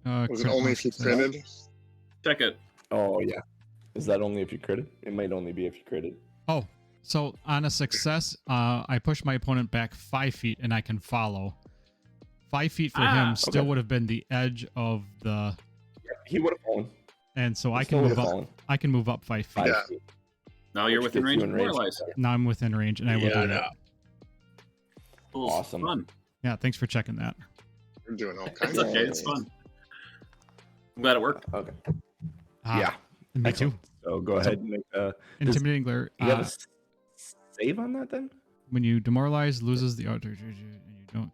Was it only if you critted? Check it. oh, yeah. Is that only if you critted? It might only be if you critted. Oh, so on a success, I push my opponent back 5 feet and I can follow. 5 feet for him still okay. would have been the edge of the. He would have fallen. And so He I still can move would've up. fallen. I can move up 5 feet. 5 feet. Now you're Which within gets range you of in range. Demoralize. Now I'm within range, and I will do that. Cool. Awesome. Fun. Yeah, thanks for checking that. We're doing all kinds It's of okay. It's fun. I'm glad it worked. Okay. Ah, Yeah. Me Excellent. too. So go ahead and make Intimidating glare. you got a save on that then? When you demoralize, loses the and you don't.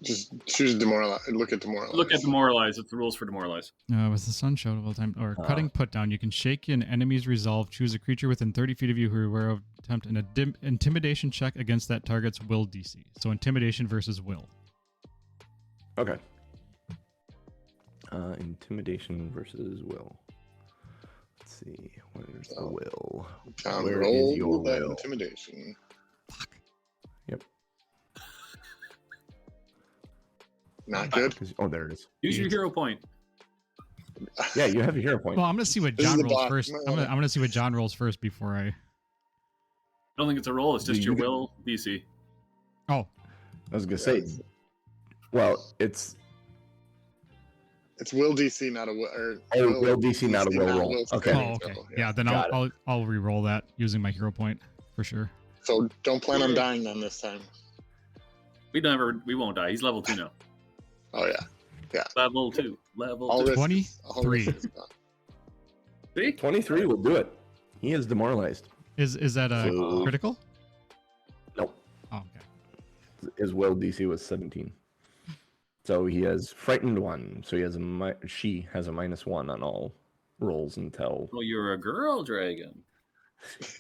Just choose demoralize. Look at demoralize. Look at Demoralize. It's the rules for Demoralize. With the sun showed all the time, or cutting put down, you can shake an enemy's resolve. Choose a creature within 30 feet of you who are aware of. Attempt an intimidation check against that target's will DC. So intimidation versus will. Okay. Intimidation versus will. Let's see. Where's the will? John, Where roll is your that will? intimidation. Yep. Not good. Oh, there it is. Use your hero point. Yeah, you have a hero point. Well, I'm gonna see what This is John the rolls boss. first. I'm gonna see what John rolls first before I. I don't think it's a roll. It's just Do your you- will DC. Oh, I was gonna say. Well, it's will DC, not a will. will DC, not a will roll. Okay. oh, okay. Yeah, then Got I'll re-roll that using my hero point for sure. So don't plan on dying then this time. We won't die. He's level 2 now. Oh yeah. Level 2. Level All 2. risk. 23. Is gone. See? 23 will do it. He is demoralized. Is that a So- critical? Nope. Oh, okay. His will DC was 17. So he has frightened 1. So he has she has a -1 on all rolls and tell. Well, you're a girl dragon.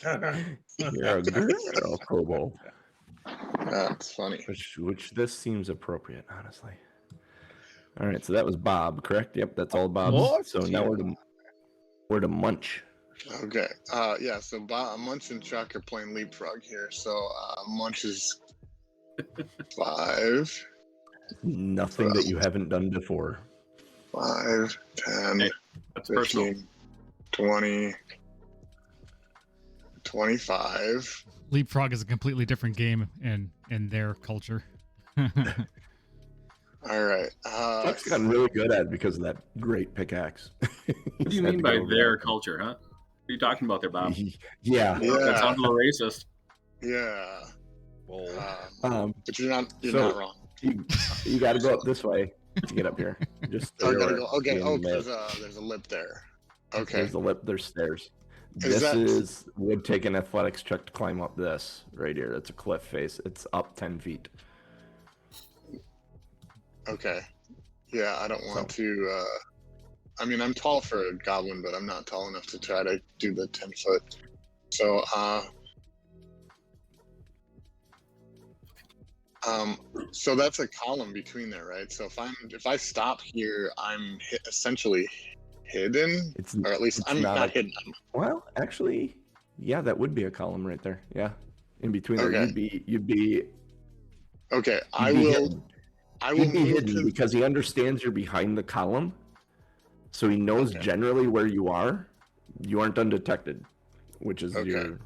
You're a girl, kobold. That's funny. Which this seems appropriate, honestly. All right, so that was Bob, correct? Yep, that's all Bob's. So now we're to Munch. Okay. Yeah. So Munch and Chuck are playing leapfrog here. So Munch is 5. Nothing that you haven't done before. 5, 10, Hey, that's 15, personal. 20, 25. Leapfrog is a completely different game in their culture. All right. Chuck's gotten really good at it because of that great pickaxe. What do you mean by their culture, huh? What are you talking about there, Bob? Yeah. That sounds a little racist. Yeah. Well, But you're not wrong. You got to go up this way to get up here. Just Oh, stay gotta where- go. Okay. in Oh, there. there's a lip there. Okay. There's the lip. There's stairs. Is that- would take an athletics check to climb up this right here. That's a cliff face. It's up 10 feet. Okay. Yeah, I don't want to. I mean, I'm tall for a goblin, but I'm not tall enough to try to do the 10-foot. So, so that's a column between there, right? So if I stop here, I'm essentially hidden, It's or at least it's I'm not not a- hidden. Well, actually, yeah, that would be a column right there. Yeah, in between there, Okay. you'd be. Okay, I you'd be will. hidden. I will You'd be move hidden to. because he understands you're behind the column, so he knows Okay. generally where you are. You aren't undetected, which is Okay. your.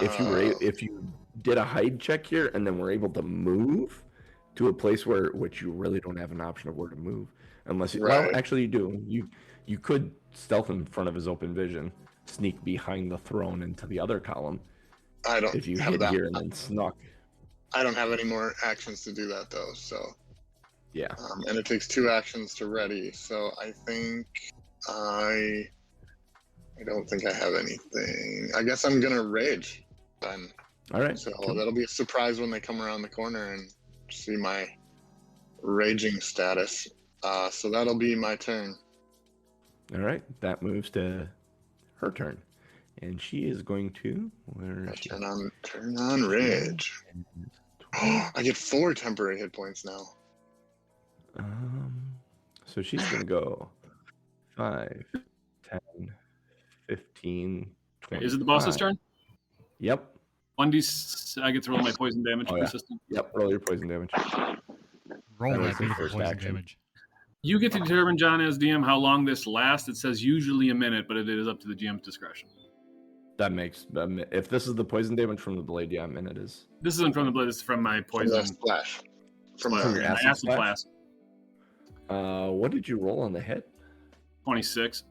If you did a hide check here and then were able to move to a place which you really don't have an option of where to move unless you, well Right. actually you do. You could stealth in front of his open vision, sneak behind the throne into the other column I don't if you have hid that. here and then snuck. I don't have any more actions to do that though. So, Yeah. and it takes 2 actions to ready. So I think I don't think I have anything. I guess I'm gonna rage then. All right. So cool. that'll be a surprise when they come around the corner and see my raging status. So that'll be my turn. All right. That moves to her turn. And she is going to where I is she? turn on rage. I get 4 temporary hit points now. So she's going to go 5, 10, 15, 20. Is it the boss's turn? Yep. 1d. I get to roll my poison damage Oh, yeah. persistent. Yep. Roll your poison damage. Roll That was that the beautiful first poison action. damage. You get to determine, John, as DM, how long this lasts. It says usually a minute, but it is up to the GM's discretion. That makes if this is the poison damage from the blade, yeah, I mean it is. This isn't from the blood. This is from my From the poison. splash. From From my your my acid acid splash? flask. What did you roll on the hit? 26.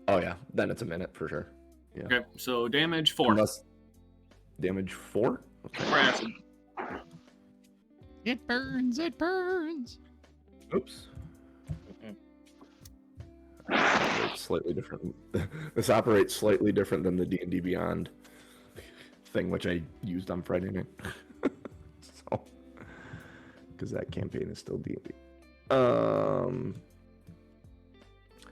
Oh yeah, then it's a minute for sure. Yeah. Okay, so damage 4. Unless damage 4. Okay. For acid. It burns. It burns. Oops. It's slightly different. This operates slightly different than the D&D Beyond thing, which I used on Friday night. So, because that campaign is still D&D.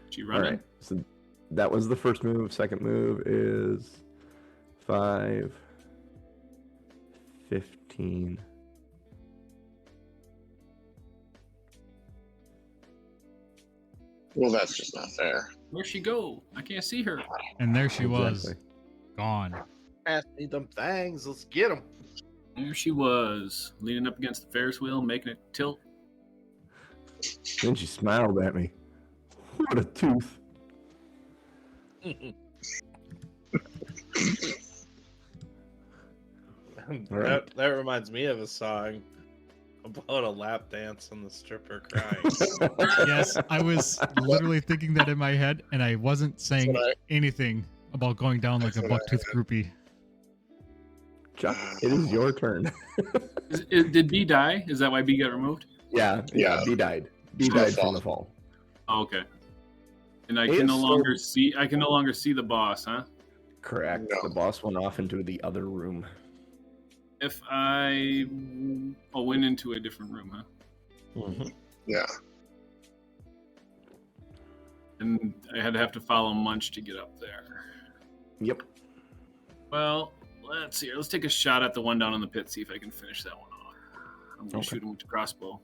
She All running? right. So that was the first move. Second move is 5, 15. Well, that's just not fair. Where'd she go? I can't see her. And there she was, Exactly. gone. pass me them things. Let's get them. There she was, leaning up against the Ferris wheel, making it tilt. Then she smiled at me. What a tooth. Right. That reminds me of a song about a lap dance and the stripper crying. Yes, I was literally thinking that in my head, and I wasn't saying what I- anything about going down like a That's what I bucktooth groupie. Chuck, it is your turn. Did B die? Is that why B got removed? Yeah, Yeah. B died. B From the died from fall. the fall. Oh, okay. And I It's can no so- longer see. I can no longer see the boss, huh? Correct. No. The boss went off into the other room. If I went into a different room, huh? Yeah. And I had to have to follow Munch to get up there. Yep. Well, let's see. Let's take a shot at the one down in the pit, see if I can finish that one off. I'm going to shoot him with the crossbow.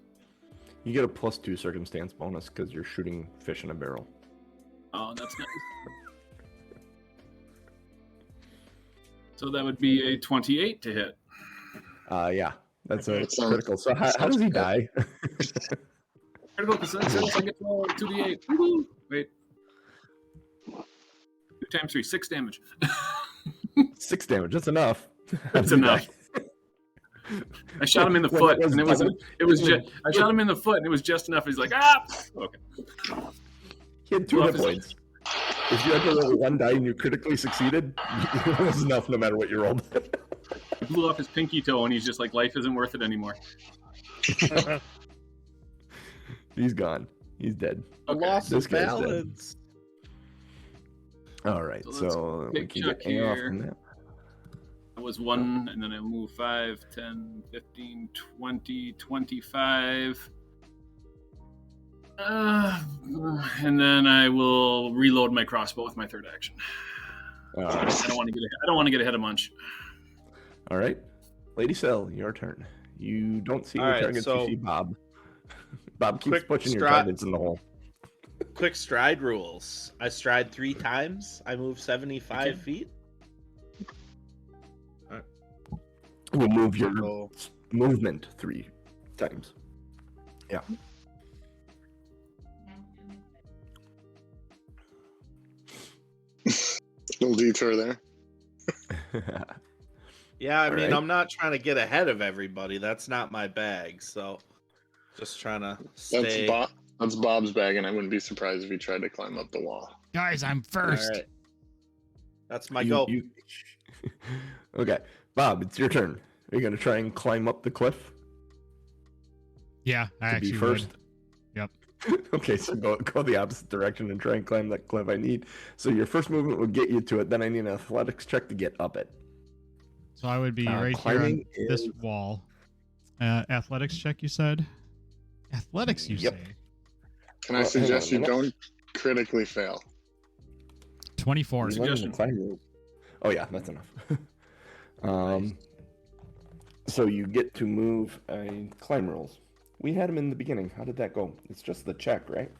You get a +2 circumstance bonus because you're shooting fish in a barrel. Oh, that's nice. So that would be a 28 to hit. Yeah, that's a That sounds- critical. So how does he die? Critical success, I get to roll 2d8. Woo-hoo. Wait. 2 times 3, 6 damage. 6 damage. That's enough. That's enough. I shot him in the foot, and it was just. I shot him in the foot, and it was just enough. He's like, ah. Okay. He had 2 hit points. If you had to roll 1 die and you critically succeeded, it was enough no matter what you rolled. He blew off his pinky toe, and he's just like, life isn't worth it anymore. He's gone. He's dead. Okay. Loss This of guy's dead. balance. All right, So so let's we pick can Chuck get A off here. from that. That was 1, and then I move 5, 10, 15, 20, 25. And then I will reload my crossbow with my third action. All right. I don't want to get ahead of Munch. All right. Lady Cell, your turn. You don't see All your right, targets, so- you see Bob. Bob keeps Quick pushing your strat- targets in the hole. Quick stride rules. I stride 3 times. I move 75 feet. We'll move your So, movement 3 times. Yeah. Little detour there. yeah, I mean, Alright. I'm not trying to get ahead of everybody. That's not my bag. So, just trying to stay. That's Bob's bag, and I wouldn't be surprised if he tried to climb up the wall. Guys, I'm first. Alright. That's my You- go. you- Okay. Bob, it's your turn. Are you going to try and climb up the cliff Yeah, I to actually be first? would. Yep. Okay, so go the opposite direction and try and climb that cliff I need. So your first movement would get you to it, then I need an athletics check to get up it. So I would be right here on climbing this is- wall. Athletics check, you said? Athletics, you Yep. say? Can I Well, hang suggest on you a minute. don't critically fail? 24. You learn the Suggestion. climb rules. Oh yeah, that's enough. So you get to move climb rules. We had them in the beginning. How did that go? It's just the check, right?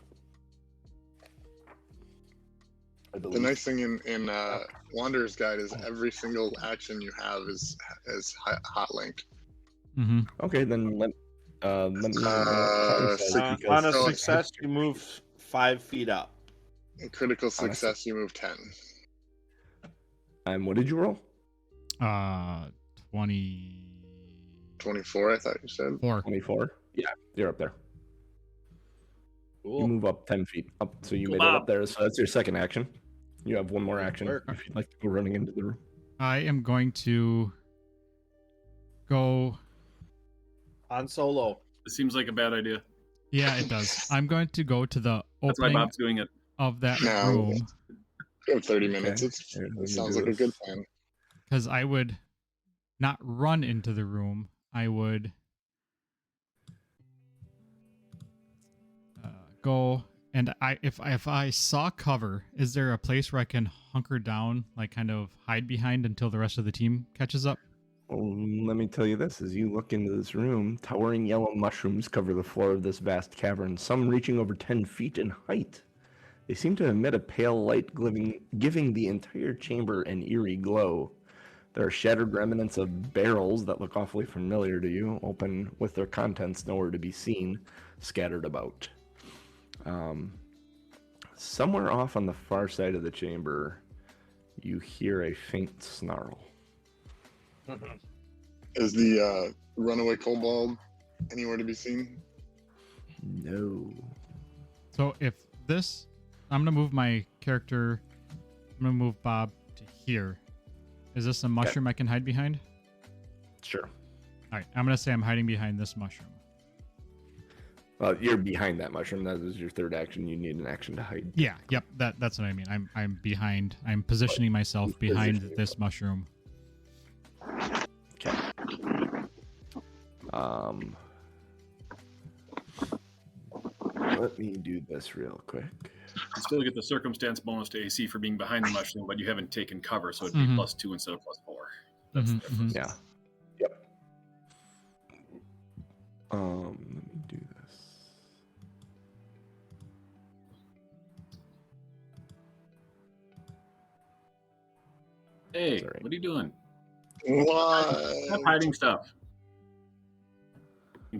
I The believe. nice thing in Wanderer's Guide is every single action you have is hot linked. Mm-hmm. Okay, then let me know what time says, because- On a so- success, you move 5 feet up. In critical success, you move 10. what did you roll? 24. 24, I thought you said. 24. Yeah, you're up there. You Cool. move up 10 feet up, so you Cool, made it Bob. up there. So that's your second action. You have one more action Work. if you'd like to go running into the room. I am going to go. On solo. It seems like a bad idea. Yeah, it does. I'm going to go to the That's why opening Bob's doing it. of that No. room You have 30 Okay. minutes. Here, let me It sounds do like a good this. plan. because I would not run into the room. I would go, and if I saw cover, is there a place where I can hunker down, like kind of hide behind until the rest of the team catches up? Well, let me tell you this. As you look into this room, towering yellow mushrooms cover the floor of this vast cavern, some reaching over 10 feet in height. They seem to emit a pale light, giving the entire chamber an eerie glow. There are shattered remnants of barrels that look awfully familiar to you, open with their contents nowhere to be seen, scattered about. Somewhere off on the far side of the chamber, you hear a faint snarl. Is the runaway kobold anywhere to be seen? No. So if this, I'm gonna move my character. I'm gonna move Bob to here. Is this a mushroom I can hide behind? Sure. All right, I'm gonna say I'm hiding behind this mushroom. You're behind that mushroom. That is your third action. You need an action to hide. Yeah, yep, that's what I mean. I'm behind. I'm positioning myself behind Positioning this mushroom. Okay. Let me do this real quick. You still get the circumstance bonus to AC for being behind the mushroom, but you haven't taken cover, so it'd be +2 instead of +4. That's the difference. Yeah. Yep. Let me do this. Hey, Sorry. what are you doing? What? Stop hiding stuff.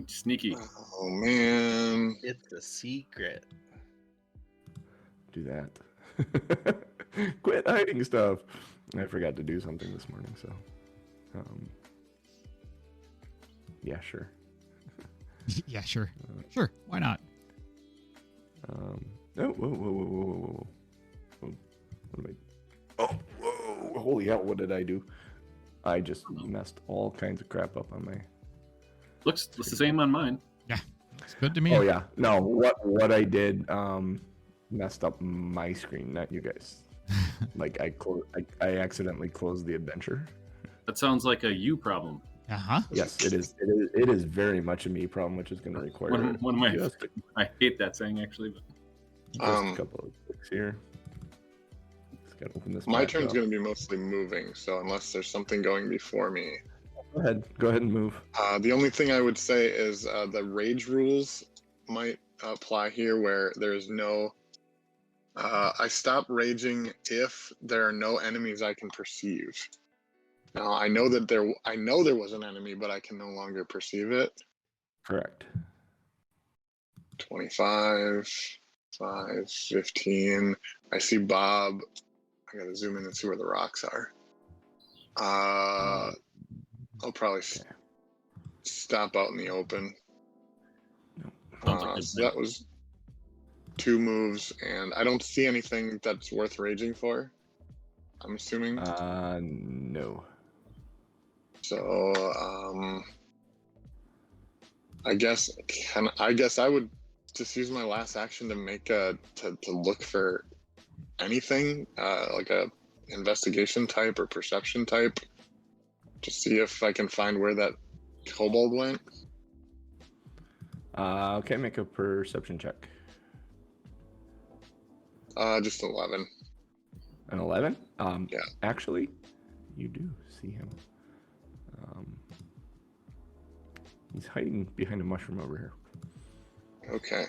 Sneaky. Oh man. It's a secret. Do that. Quit hiding stuff. I forgot to do something this morning, so. Yeah, sure. Yeah, sure. Sure. Why not? Oh, whoa. What am I? Oh, whoa. Holy hell, what did I do? I just messed all kinds of crap up on my. Looks the same on mine. Yeah. It's good to me. Oh, yeah. No, what I did messed up my screen, not you guys. Like, I accidentally closed the adventure. That sounds like a you problem. Uh-huh. Yes, it is. It is very much a me problem, which is going to require One of my, just I hate that saying actually, but a couple of clicks here. Just gotta open this. My back turn's up. going to be mostly moving, so unless there's something going before me. Go ahead and move. The only thing I would say is the rage rules might apply here, where there's no. I stop raging if there are no enemies I can perceive. Now I know there was an enemy, but I can no longer perceive it. Correct. 25, 5, 15. I see Bob. I gotta zoom in and see where the rocks are. I'll probably stop out in the open. So that was 2 moves, and I don't see anything that's worth raging for, I'm assuming. No. So, I guess I would just use my last action to make to look for anything, like a investigation type or perception type, to see if I can find where that kobold went. Okay, make a perception check. Just 11. An 11? Yeah. Actually, you do see him. He's hiding behind a mushroom over here. Okay.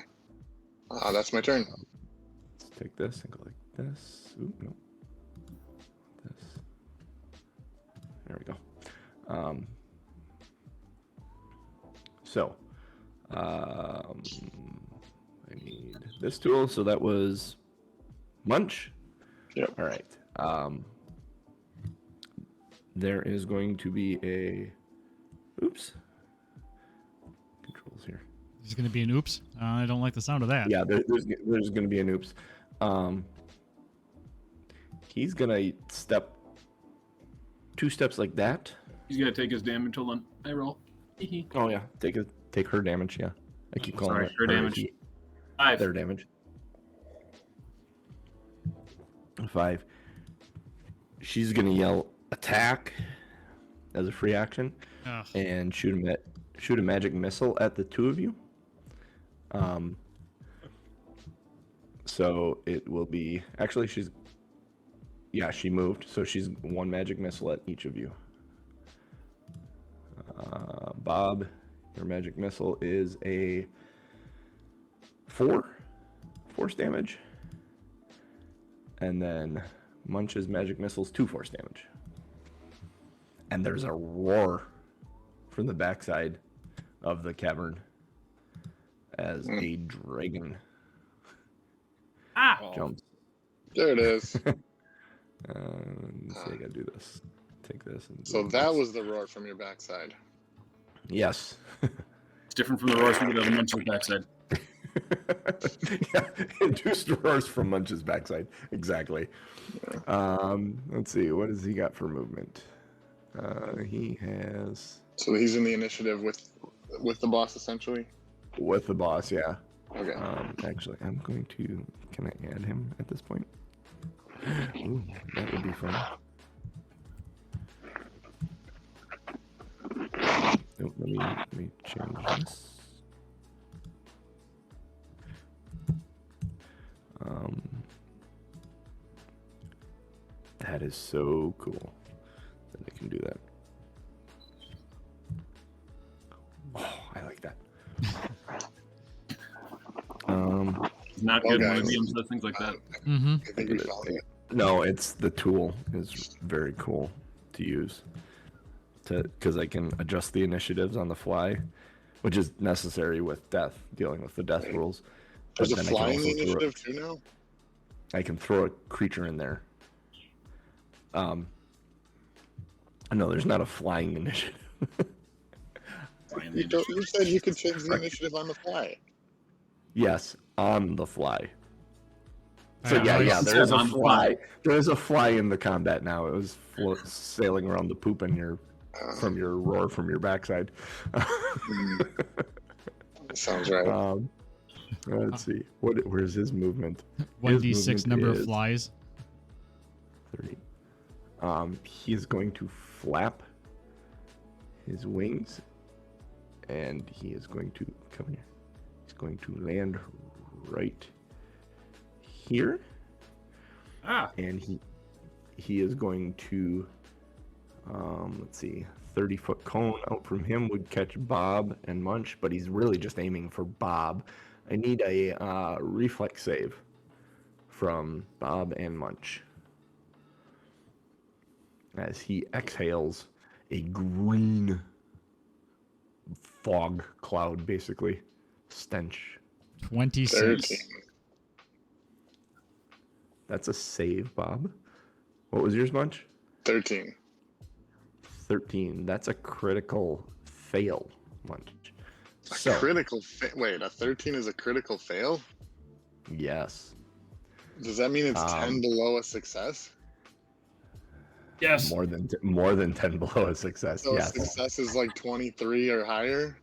That's my turn. Let's take this and go like this. Ooh, no. This. There we go. I need this tool. So that was Munch. Yep. All right. There is going to be a. Oops. Controls here. There's going to be an oops. I don't like the sound of that. Yeah, there's going to be an oops. He's going to step 2 steps like that. he's got to take his damage. Hold on, I roll. Oh yeah, take her damage. Yeah, I keep calling Sorry, it her damage. 5. Their damage. 5. She's gonna yell attack as a free action, Ugh. and shoot a magic missile at the 2 of you. So it will be actually she moved, so she's 1 magic missile at each of you. Bob, your magic missile is a 4 force damage, and then Munch's magic missile is 2 force damage. And there's a roar from the backside of the cavern as a dragon jumps. There it is. Let's see, I gotta do this. Take this. And So do that this. was the roar from your backside. Yes. It's different from the roars we get on Munch's backside. Yeah, induced roars from Munch's backside. Exactly. Let's see. What has he got for movement? He has So he's in the initiative with the boss, essentially. with the boss. Yeah. Okay. Actually, I'm going to. Can I add him at this point? Ooh, that would be fun. Oh, let me change this. That is so cool that they can do that. Oh, I like that. It's not good when a DM says things like that. Mm-hmm. I think we found it. No, it's the tool is very cool to use because I can adjust the initiatives on the fly, which is necessary with death, dealing with the death rules. But There's a then I can flying also initiative too now? I can throw a creature in there. No, there's not a flying initiative. You said you could change the initiative on the fly. Yes, on the fly. So Yeah, yeah, there is a on the fly. There is a fly in the combat now. It was sailing around the poop in your from your roar from your backside. Sounds right. Let's see. Where's his movement? 1d6 number of flies. 30. He is going to flap his wings, and he is going to come here. He's going to land right here, and he is going to let's see, 30-foot cone out from him would catch Bob and Munch, but he's really just aiming for Bob. I need a reflex save from Bob and Munch as he exhales a green fog cloud, basically stench. 26. 13. That's a save, Bob. What was yours, Munch? 13. 13. That's a critical fail, Munch. Wait, a 13 is a critical fail? Yes. Does that mean it's 10 below a success? Yes. More than 10 below a success. So Yes. success is like 23 or higher?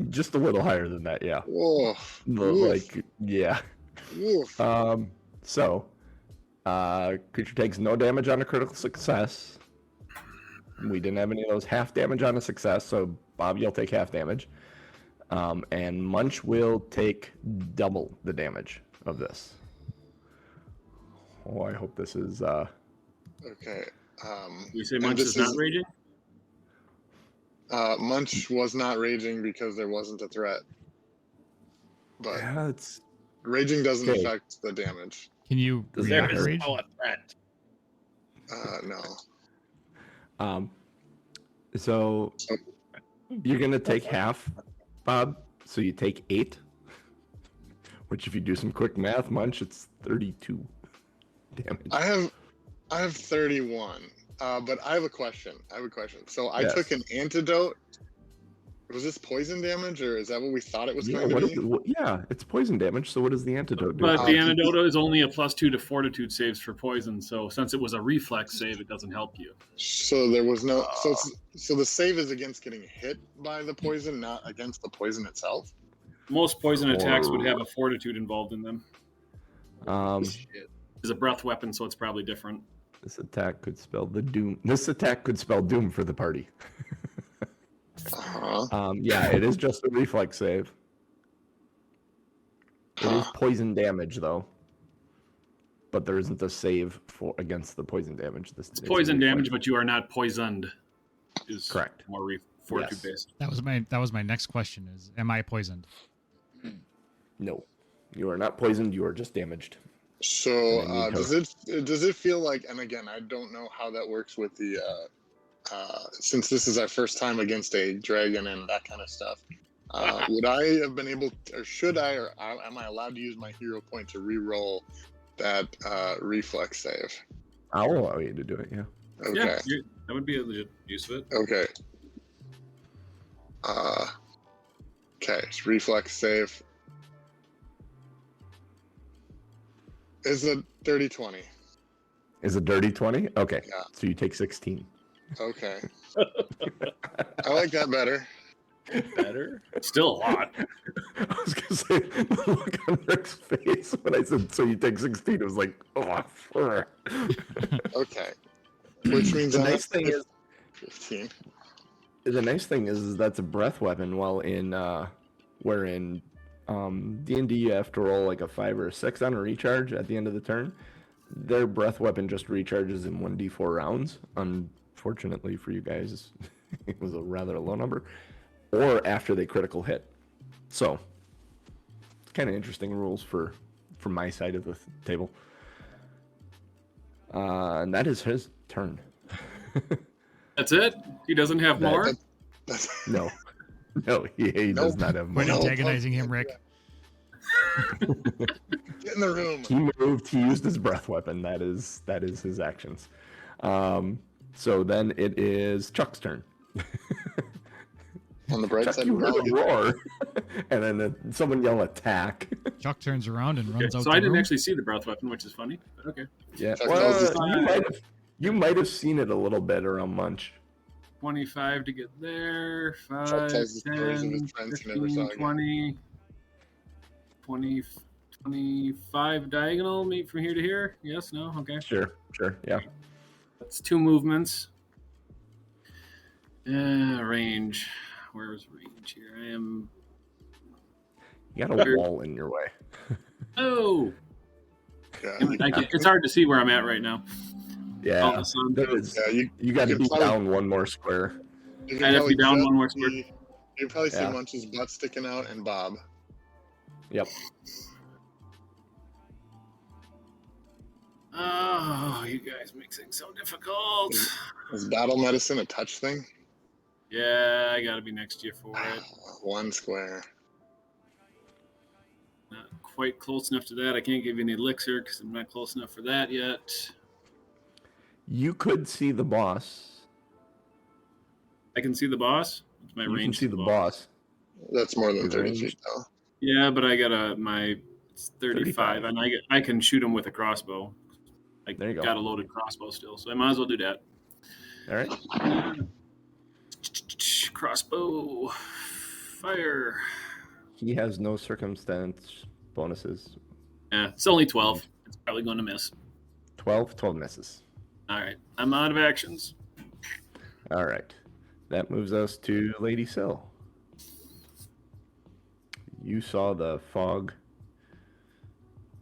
Just a little higher than that, yeah. Whoa. Like, yeah. Oof. So, creature takes no damage on a critical success. We didn't have any of those half damage on a success, so Bob, you'll take half damage. And Munch will take double the damage of this. Oh, I hope this is... Okay. You say Munch is not raging? Munch was not raging because there wasn't a threat. But yeah, it's... raging doesn't Okay. affect the damage. Can you Does There react is rage? no threat. No. So you're gonna take half, Bob. So you take 8, which if you do some quick math, Munch, it's 32 damage. I have 31. But I have a question. So I Yes. took an antidote. Was this poison damage, or is that what we thought it was Yeah, going to be? yeah, it's poison damage. So what does the antidote do? But the antidote is only a +2 to fortitude saves for poison, so since it was a reflex save, it doesn't help you. So there was no. So the save is against getting hit by the poison, not against the poison itself. Most poison attacks would have a fortitude involved in them. It's a breath weapon, so it's probably different. This attack could spell the doom. This attack could spell doom for the party. Yeah, it is just a reflex save. It is poison damage, though. But there isn't a save for against the poison damage. It's poison damage, but you are not poisoned. Is correct. More fortitude based. That was my next question: is am I poisoned? No, you are not poisoned. You are just damaged. So does it feel like? And again, I don't know how that works with the. Since this is our first time against a dragon and that kind of stuff, would I have been able, or should I, or am I allowed to use my hero point to re-roll that reflex save? I'll allow you to do it. Yeah. Okay. Yeah, that would be a legit use of it. Okay. Okay. It's reflex save. Is a dirty 20. Is it dirty 20? Okay. Yeah. So you take 16. Okay. I like that better. Better? Still a lot. I was gonna say the look on Rick's face when I said so you take 16. It was like, oh, fur. Okay. Which means The I nice thing is 15. the nice thing is that's a breath weapon. While in where in D&D you have to roll like a 5 or a 6 on a recharge at the end of the turn. Their breath weapon just recharges in 1d4 rounds. Unfortunately for you guys, it was a rather low number. Or after they critical hit. So, it's kind of interesting rules from my side of the table. And that is his turn. That's it? He doesn't have more? No. No, he does not have more. Quit antagonizing him, Rick. Get in the room. He moved. He used his breath weapon. That is his actions. So then it is Chuck's turn. On the bright Chuck, side, you we're all heard a good. roar, and then someone yell attack. Chuck turns around and Okay, runs out so the I didn't room. actually see the breath weapon, which is funny. But okay. Yeah, Chuck well, knows you might have seen it a little bit around Munch. 25 to get there. 5, Chuck tells the stories of 10, his friends he never 15, saw again. 20, 25 diagonal, meet from here to here. Yes, no, okay. Sure, yeah. That's 2 movements. Range. Where's range here? I am. You got a wall in your way. Oh! Yeah, It's hard to see where I'm at right now. Yeah, Oh, the sun. there is, yeah, you got to could be probably- down one more square. you I'd have to be down just one more square. see- You probably see Yeah. Munch's butt sticking out and Bob. Yep. Oh, you guys make things so difficult. Is battle medicine a touch thing? Yeah, I gotta be next to you for it. 1 square. Not quite close enough to that. I can't give you any elixir because I'm not close enough for that yet. You could see the boss. I can see the boss. It's my You range. can see to the boss. That's more than Your 30 range? feet, though. Yeah, but I got my it's 35, 35. and I can shoot him with a crossbow. I There you go. got a loaded crossbow still, so I might as well do that. All right. Crossbow, fire. He has no circumstance bonuses. Yeah, it's only 12. It's probably going to miss. 12 misses. All right, I'm out of actions. All right. That moves us to Lady Sill. You saw the fog.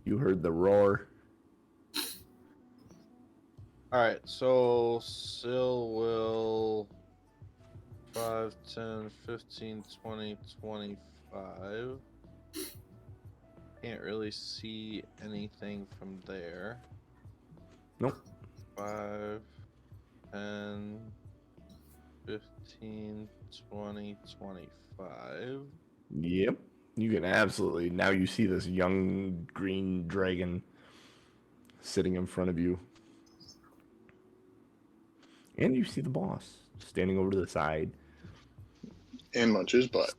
You heard the roar. All right, so Sil will 5, 10, 15, 20, 25. Can't really see anything from there. Nope. 5, 10, 15, 20, 25. Yep. You can absolutely. Now you see this young green dragon sitting in front of you. And you see the boss standing over to the side. And Munch's butt.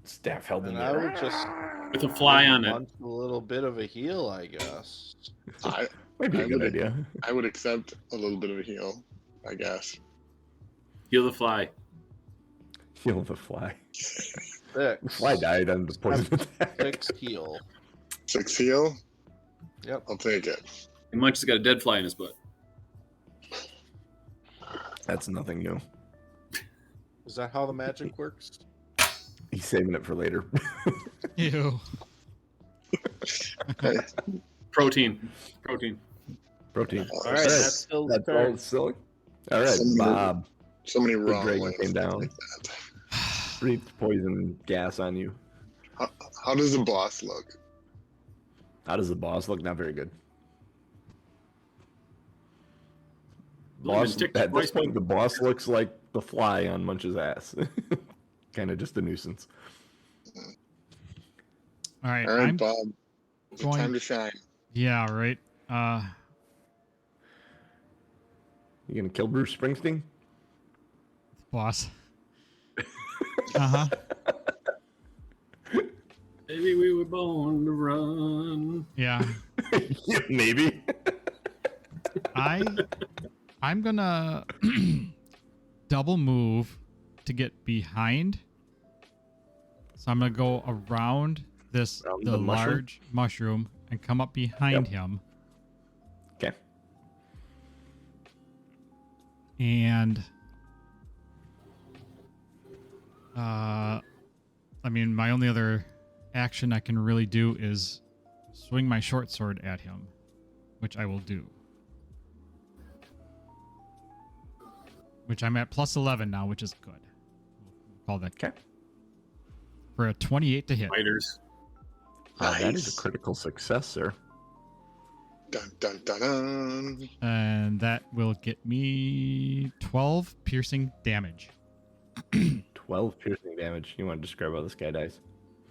Staff held in And the I air. would just With a fly on it. punch a little bit of a heal, I guess. I, Might be a I good would- idea. I would accept a little bit of a heal, I guess. Heal the fly. Heal the fly. 6. The fly died on the poison attack. 6 heal. 6 heal? Yep. I'll take it. And Munch has got a dead fly in his butt. That's nothing new. Is that how the magic works? He's saving it for later. Ew. Protein. Protein. All right, Alright, that's still That's turn. all silly. All right, Somebody- Bob. So many The wrong dragon ways came to down. take that. Breathed poison gas on you. How does the boss look? How does the boss look? Not very good. Well, Boss, been ticked at this twice. point, the boss looks like the fly on Munch's ass. Kind of just a nuisance. All right. All right, I'm Bob. It's going- time to shine. Yeah, right. You gonna kill Bruce Springsteen? Boss. Uh-huh. Maybe we were born to run. Yeah. Yeah, maybe. I'm gonna double move to get behind. So I'm gonna go around this Around the the mushroom? large mushroom and come up behind Yep. him. Okay. And I mean, my only other action I can really do is swing my short sword at him which I will do. Which I'm at plus 11 now, which is good. We'll call that Okay. for a 28 to hit. Fighters. That is Nice. a critical success, sir. Dun, dun, dun, dun. And that will get me 12 piercing damage. 12 piercing damage. You want to describe how this guy dies?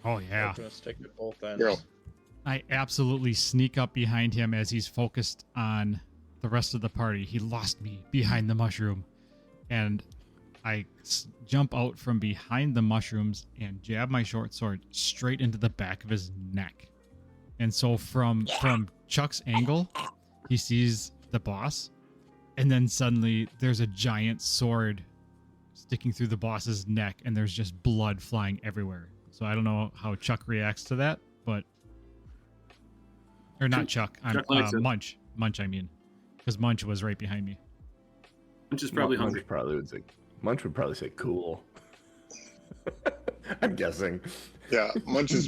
Oh, yeah. I'm gonna stick at both ends. Girl. I absolutely sneak up behind him as he's focused on the rest of the party. He lost me behind the mushroom. And I jump out from behind the mushrooms and jab my short sword straight into the back of his neck. And so from Chuck's angle, he sees the boss, and then suddenly there's a giant sword sticking through the boss's neck, and there's just blood flying everywhere. So I don't know how Chuck reacts to that, but or not Chuck, Chuck likes it. Munch, I mean, because Munch was right behind me. Munch is probably Munch hungry. Munch would probably say cool. I'm guessing. Yeah, Munch Jeff,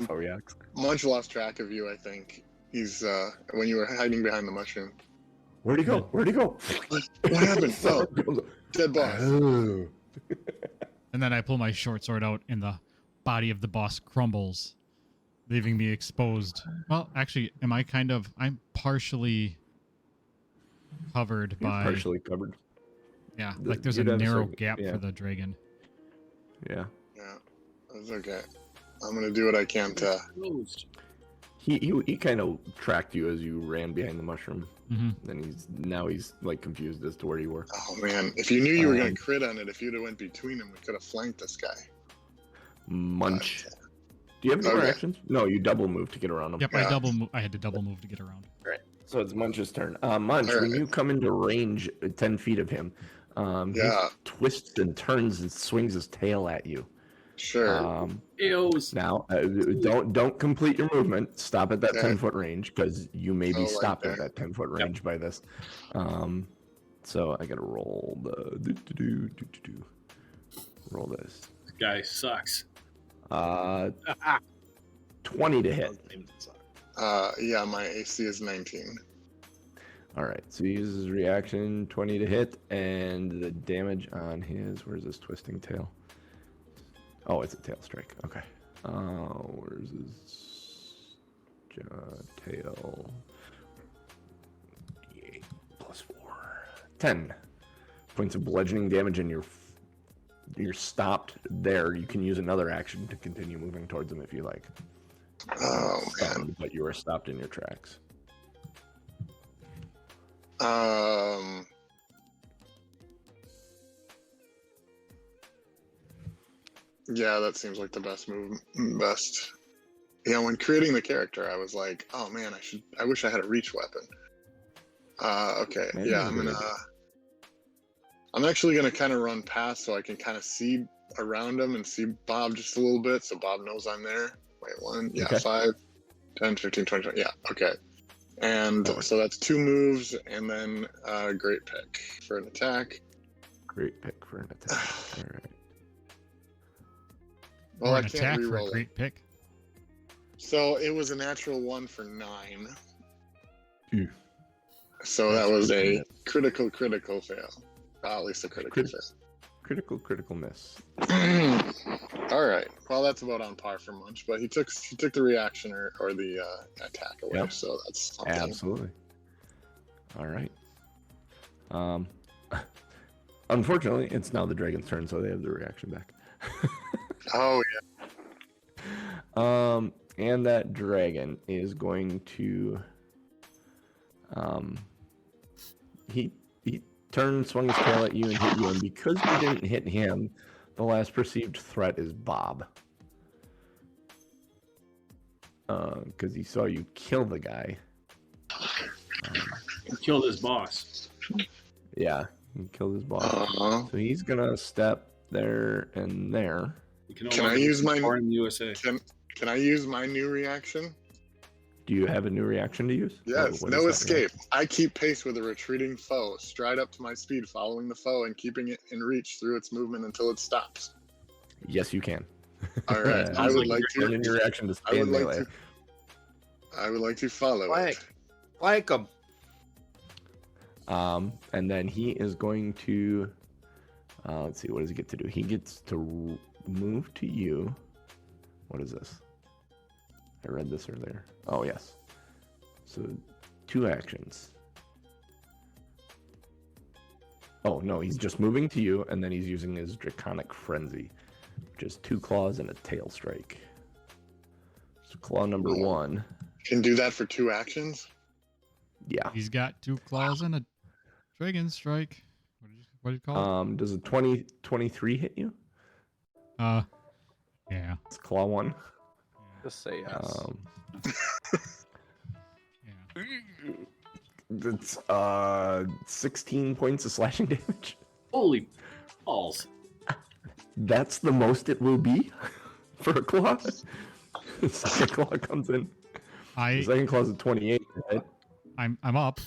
how he reacts. Munch lost track of you, I think. He's when you were hiding behind the mushroom. Where'd he go? Where'd he go? What happened? Oh, dead boss. Oh. And then I pull my short sword out, and the body of the boss crumbles, leaving me exposed. Well, actually, I'm partially covered You're by... partially covered. Yeah, The- like there's a you'd have to narrow say- gap yeah. for the dragon. Yeah. Yeah, that's okay. I'm gonna do what I can to. Closed. He kind of tracked you as you ran behind the mushroom. Hmm. And he's like confused as to where you were. Oh man, if you knew you were gonna Um, crit on it, if you'd have went between them, we could have flanked this guy. Munch. Do you have any more Okay. actions? No, you double move to get around him. Yep, Yeah. I had to double move to get around. So it's Munch's turn. Munch, when Alright. you come into range 10 feet of him, Yeah. he twists and turns and swings his tail at you. Sure. AOs. Now, don't complete your movement. Stop at that Okay. 10-foot range because you may be Oh, right stopped at there. that 10-foot range by this. So I gotta roll the roll this. This guy sucks. 20 to hit. Yeah, my AC is 19. All right, so he uses his reaction, 20 to hit, and the damage on his, where's his twisting tail? Oh, it's a tail strike. Okay. Where's his tail? D8 plus 4. 10 points of bludgeoning damage, and you're stopped there. You can use another action to continue moving towards him if you like. Oh man. But you are stopped in your tracks. Yeah, that seems like the best move. Best. Yeah, when creating the character, I was like, oh man, I wish I had a reach weapon. Okay. Maybe Yeah, you did. I'm actually gonna kind of run past so I can kind of see around him and see Bob just a little bit, so Bob knows I'm there. Wait, 1, yeah, Okay. 5, 10, 15, 20, 20, yeah, okay. And Alright. so that's 2 moves, and then great pick for an attack. Great pick for an attack. All right. Well, or I an can't attack for reroll a it. great pick. So it was a natural 1 for 9. Phew. So that was a critical fail. At least a critical Critical miss. fail. All right. Well, that's about on par for Munch, but he took the reaction or the attack away. Yep. So that's something. Absolutely. All right. Unfortunately, it's now the dragon's turn, so they have the reaction back. Oh And that dragon is going to, he turned, swung his tail at you and hit you, and because you didn't hit him, the last perceived threat is Bob. Because he saw you kill the guy. He killed his boss. Yeah, he killed his boss. yeah. So he's gonna step there and there. He can, Can I use my- in the USA? Can I use my new reaction? Do you have a new reaction to use? Yes. What No is that escape. I keep pace with a retreating foe. Stride up to my speed, following the foe and keeping it in reach through its movement until it stops. Yes, you can. All right. I Sounds would like like Turn in to. your reaction to I would stand like melee. to. I would like to follow Flank. it. Like him. And then he is going to, let's see, what does he get to do? He gets to move to you. What is this? I read this earlier. Oh, yes. So 2 actions. Oh, no, he's just moving to you, and then he's using his Draconic Frenzy, which is 2 claws and a tail strike. So claw number 1. Can do that for 2 actions? Yeah. He's got 2 claws and a dragon strike. What do you call it? Does a 23 hit you? Yeah. It's claw 1. Just say yes. Yeah. That's 16 points of slashing damage. Holy balls. That's the most it will be for a claw. The second claw comes in. The second claw's at 28, right? I'm up.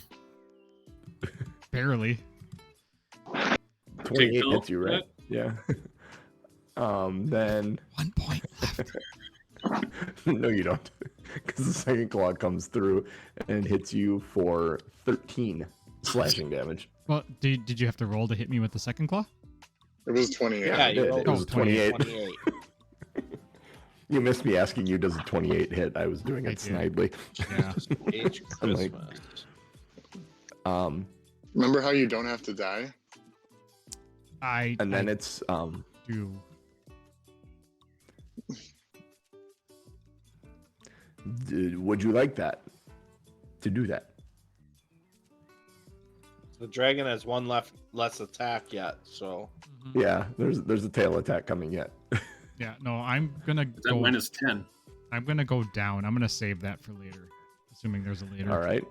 Barely. 28 hits you, right? Yeah. Then 1 point left. no, you don't, because the second claw comes through and hits you for 13 slashing damage. Well, did you have to roll to hit me with the second claw? It was 28. Yeah, I did. It was 28. 28. You missed me asking you, does a 28 hit? I was doing it snidely. Yeah. Age I'm like, Remember how you don't have to die? And then it's do. Would you like that? To do that? The dragon has 1 less attack yet, so. Yeah, there's a tail attack coming yet. Yeah, no, I'm gonna That go. minus 10. I'm gonna go down. I'm gonna save that for later, assuming there's a later. All right.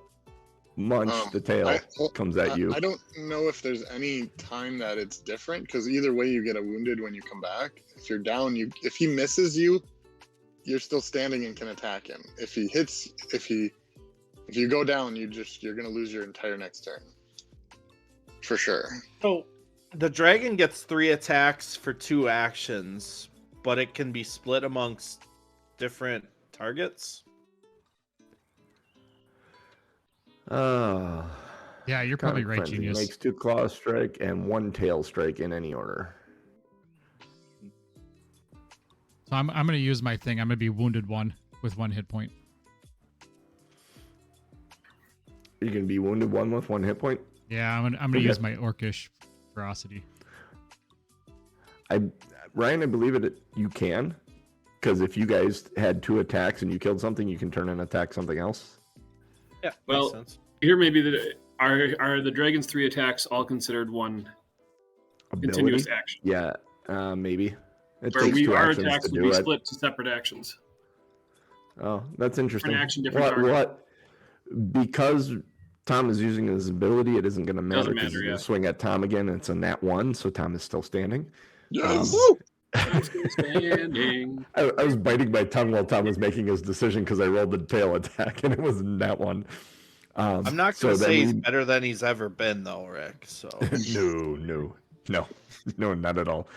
Munch, the tail comes at you. I don't know if there's any time that it's different, because either way you get a wounded when you come back. If you're down, if he misses you, you're still standing and can attack him. If he hits, if you go down, you're gonna lose your entire next turn. For sure. So the dragon gets 3 attacks for 2 actions, but it can be split amongst different targets. Yeah, you're probably right, Genius. Makes 2 claw strike and 1 tail strike in any order. So I'm gonna use my thing. I'm gonna be wounded 1 with 1 hit point. You're gonna be wounded 1 with 1 hit point. Yeah, I'm gonna use my orcish ferocity. Ryan, I believe you can, because if you guys had 2 attacks and you killed something, you can turn and attack something else. Yeah, well, makes sense. Here maybe are the dragon's 3 attacks all considered one continuous action? Yeah, maybe. It Where takes 2 our actions attacks to would do be it. split to separate actions. Oh, that's interesting. Different action, different target. Because Tom is using his ability, it isn't going to matter. Doesn't because matter, he's yeah. gonna swing at Tom again, and it's a nat 1, so Tom is still standing. Yes. Standing. I was biting my tongue while Tom was making his decision because I rolled the tail attack, and it was nat 1. I'm not going to say he's better than he's ever been, though, Rick. So No, not at all.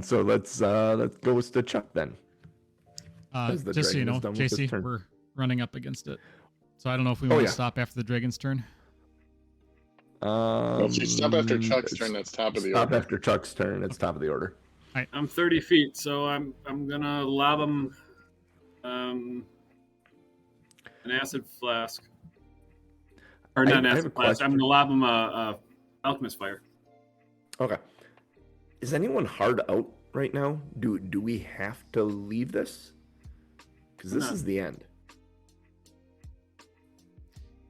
So let's go with the Chuck then. Just so you know, JC, we're running up against it. So I don't know if we want to stop after the dragon's turn. If you stop after Chuck's turn, that's top of the order. Stop after Chuck's turn, it's top of the order. I'm 30 feet, so I'm gonna lob him an acid flask. Or not an acid flask. I'm gonna lob him a alchemist fire. Okay. Is anyone hard out right now? Do we have to leave this? Because this is the end.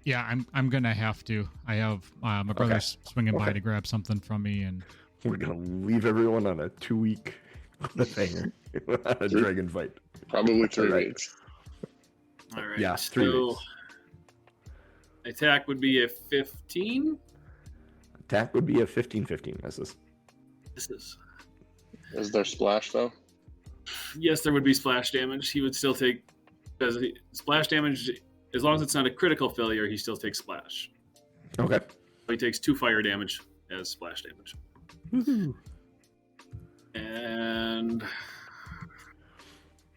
Yeah, I'm gonna have to. I have my brother's swinging by to grab something from me, and we're gonna leave everyone on a 2-week cliffhanger on a dragon fight. Probably 3 weeks. All right. Yeah, 3 weeks. Attack would be a 15. Attack would be a 15-15 misses. Is there splash though? Yes, there would be splash damage. He would still take splash damage. As long as it's not a critical failure, he still takes splash. Okay. So he takes 2 fire damage as splash damage. Woohoo. And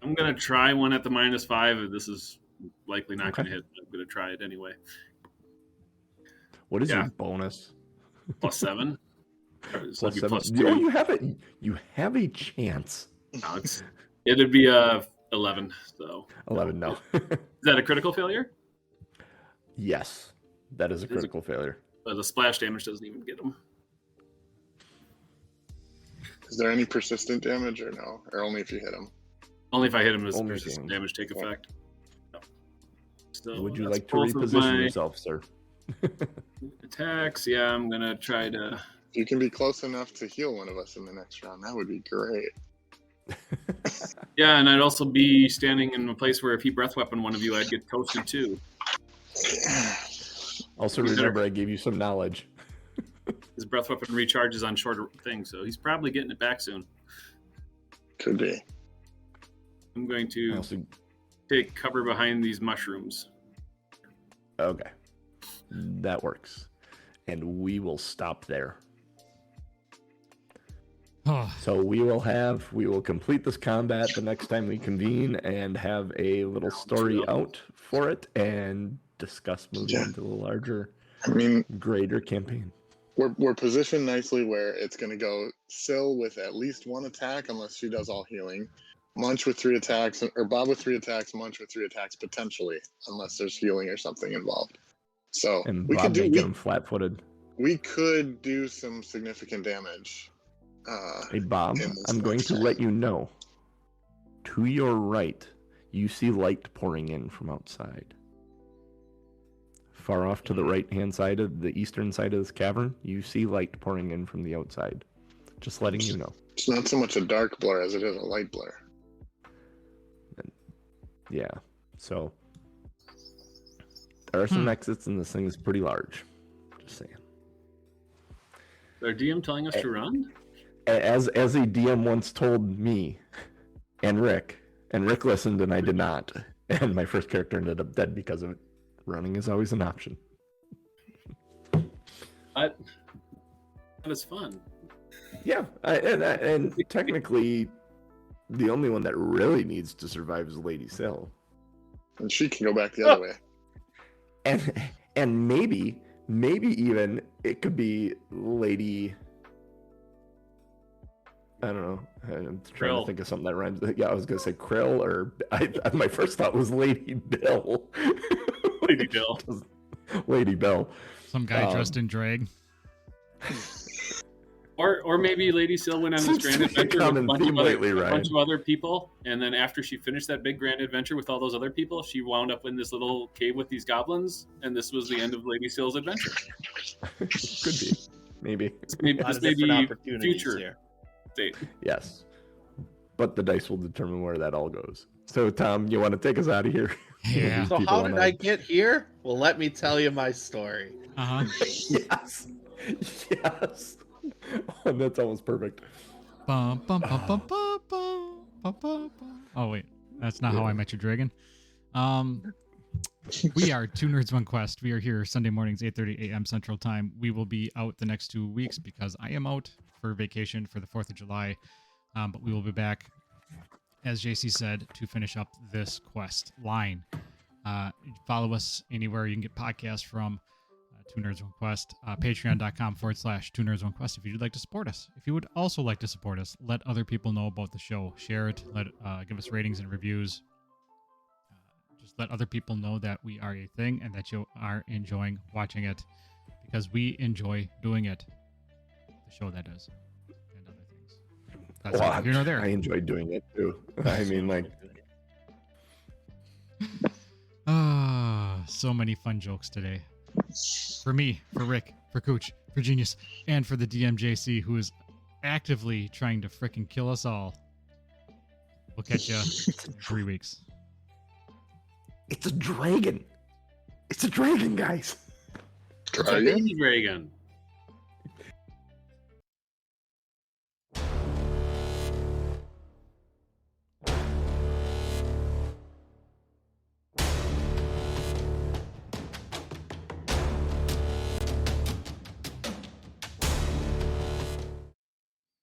I'm going to try one at the -5. This is likely not going to hit. I'm going to try it anyway. What is your bonus? +7. Plus 7. +2. Oh, you have it. You have a chance. No, it'd be 11. So 11. No. Is that a critical failure? Yes, that is a critical failure. The splash damage doesn't even get them. Is there any persistent damage or no? Or only if you hit him? Only if I hit him does the Only persistent damage take effect. So Would you that's like to both of reposition my yourself, sir? attacks? Yeah, I'm gonna try to. If you can be close enough to heal one of us in the next round, that would be great. Yeah, and I'd also be standing in a place where if he breath weapon one of you, I'd get toasted too. Also, remember I gave you some knowledge. His breath weapon recharges on shorter things, so he's probably getting it back soon. Could be. I'm going to take cover behind these mushrooms. Okay, that works, and we will stop there. So we will complete this combat the next time we convene and have a little story out for it and discuss moving into the larger, greater campaign. We're positioned nicely where it's going to go Syl with at least 1 attack unless she does all healing, Munch with 3 attacks, or Bob with 3 attacks, Munch with 3 attacks potentially, unless there's healing or something involved. So and we Bob could may get him flat-footed. We could do some significant damage. Hey Bob, I'm going to let you know. To your right, you see light pouring in from outside. Far off to the right-hand side of the eastern side of this cavern, you see light pouring in from the outside. Just letting you know. It's not so much a dark blur as it is a light blur. Yeah, so there are some exits, and this thing is pretty large. Just saying. Our DM telling us to run? As a DM once told me, and Rick listened, and I did not, and my first character ended up dead because of it. Running is always an option. That is fun. Yeah, and technically, the only one that really needs to survive is Lady Syl. And she can go back the other way. And maybe even it could be Lady. I don't know. I'm trying to think of something that rhymes. Yeah, I was gonna say Krill, or my first thought was Lady Bill. Lady Bill. Lady Bill. Some guy dressed in drag. Or maybe Lady Syl went on this grand adventure with a bunch of other people, and then after she finished that big grand adventure with all those other people, she wound up in this little cave with these goblins, and this was the end of Lady Syl's adventure. Could be. Maybe. This may be future here. State. Yes. But the dice will determine where that all goes. So, Tom, you want to take us out of here? Yeah. So how did I get here? Well, let me tell you my story. Yes. Yes. Oh, that's almost perfect. Oh, wait. That's not how I met your dragon. We are Two Nerds One Quest. We are here Sunday mornings, 8:30 a.m. Central Time. We will be out the next 2 weeks because I am out for vacation for the 4th of July. But we will be back, as JC said, to finish up this quest line. Follow us anywhere you can get podcasts from. Two Nerds One Quest, patreon.com/Two Nerds One Quest if you'd like to support us. If you would also like to support us, let other people know about the show. Share it. Give us ratings and reviews. Just let other people know that we are a thing and that you are enjoying watching it, because we enjoy doing it. The show, that is. And other things. That's well, here nor there. I enjoy doing it too. I mean, like... So many fun jokes today. For me, for Rick, for Cooch, for Genius, and for the DMJC, who is actively trying to frickin' kill us all. We'll catch you in 3 weeks. It's a dragon. It's a dragon, guys. Dragon? Dragon.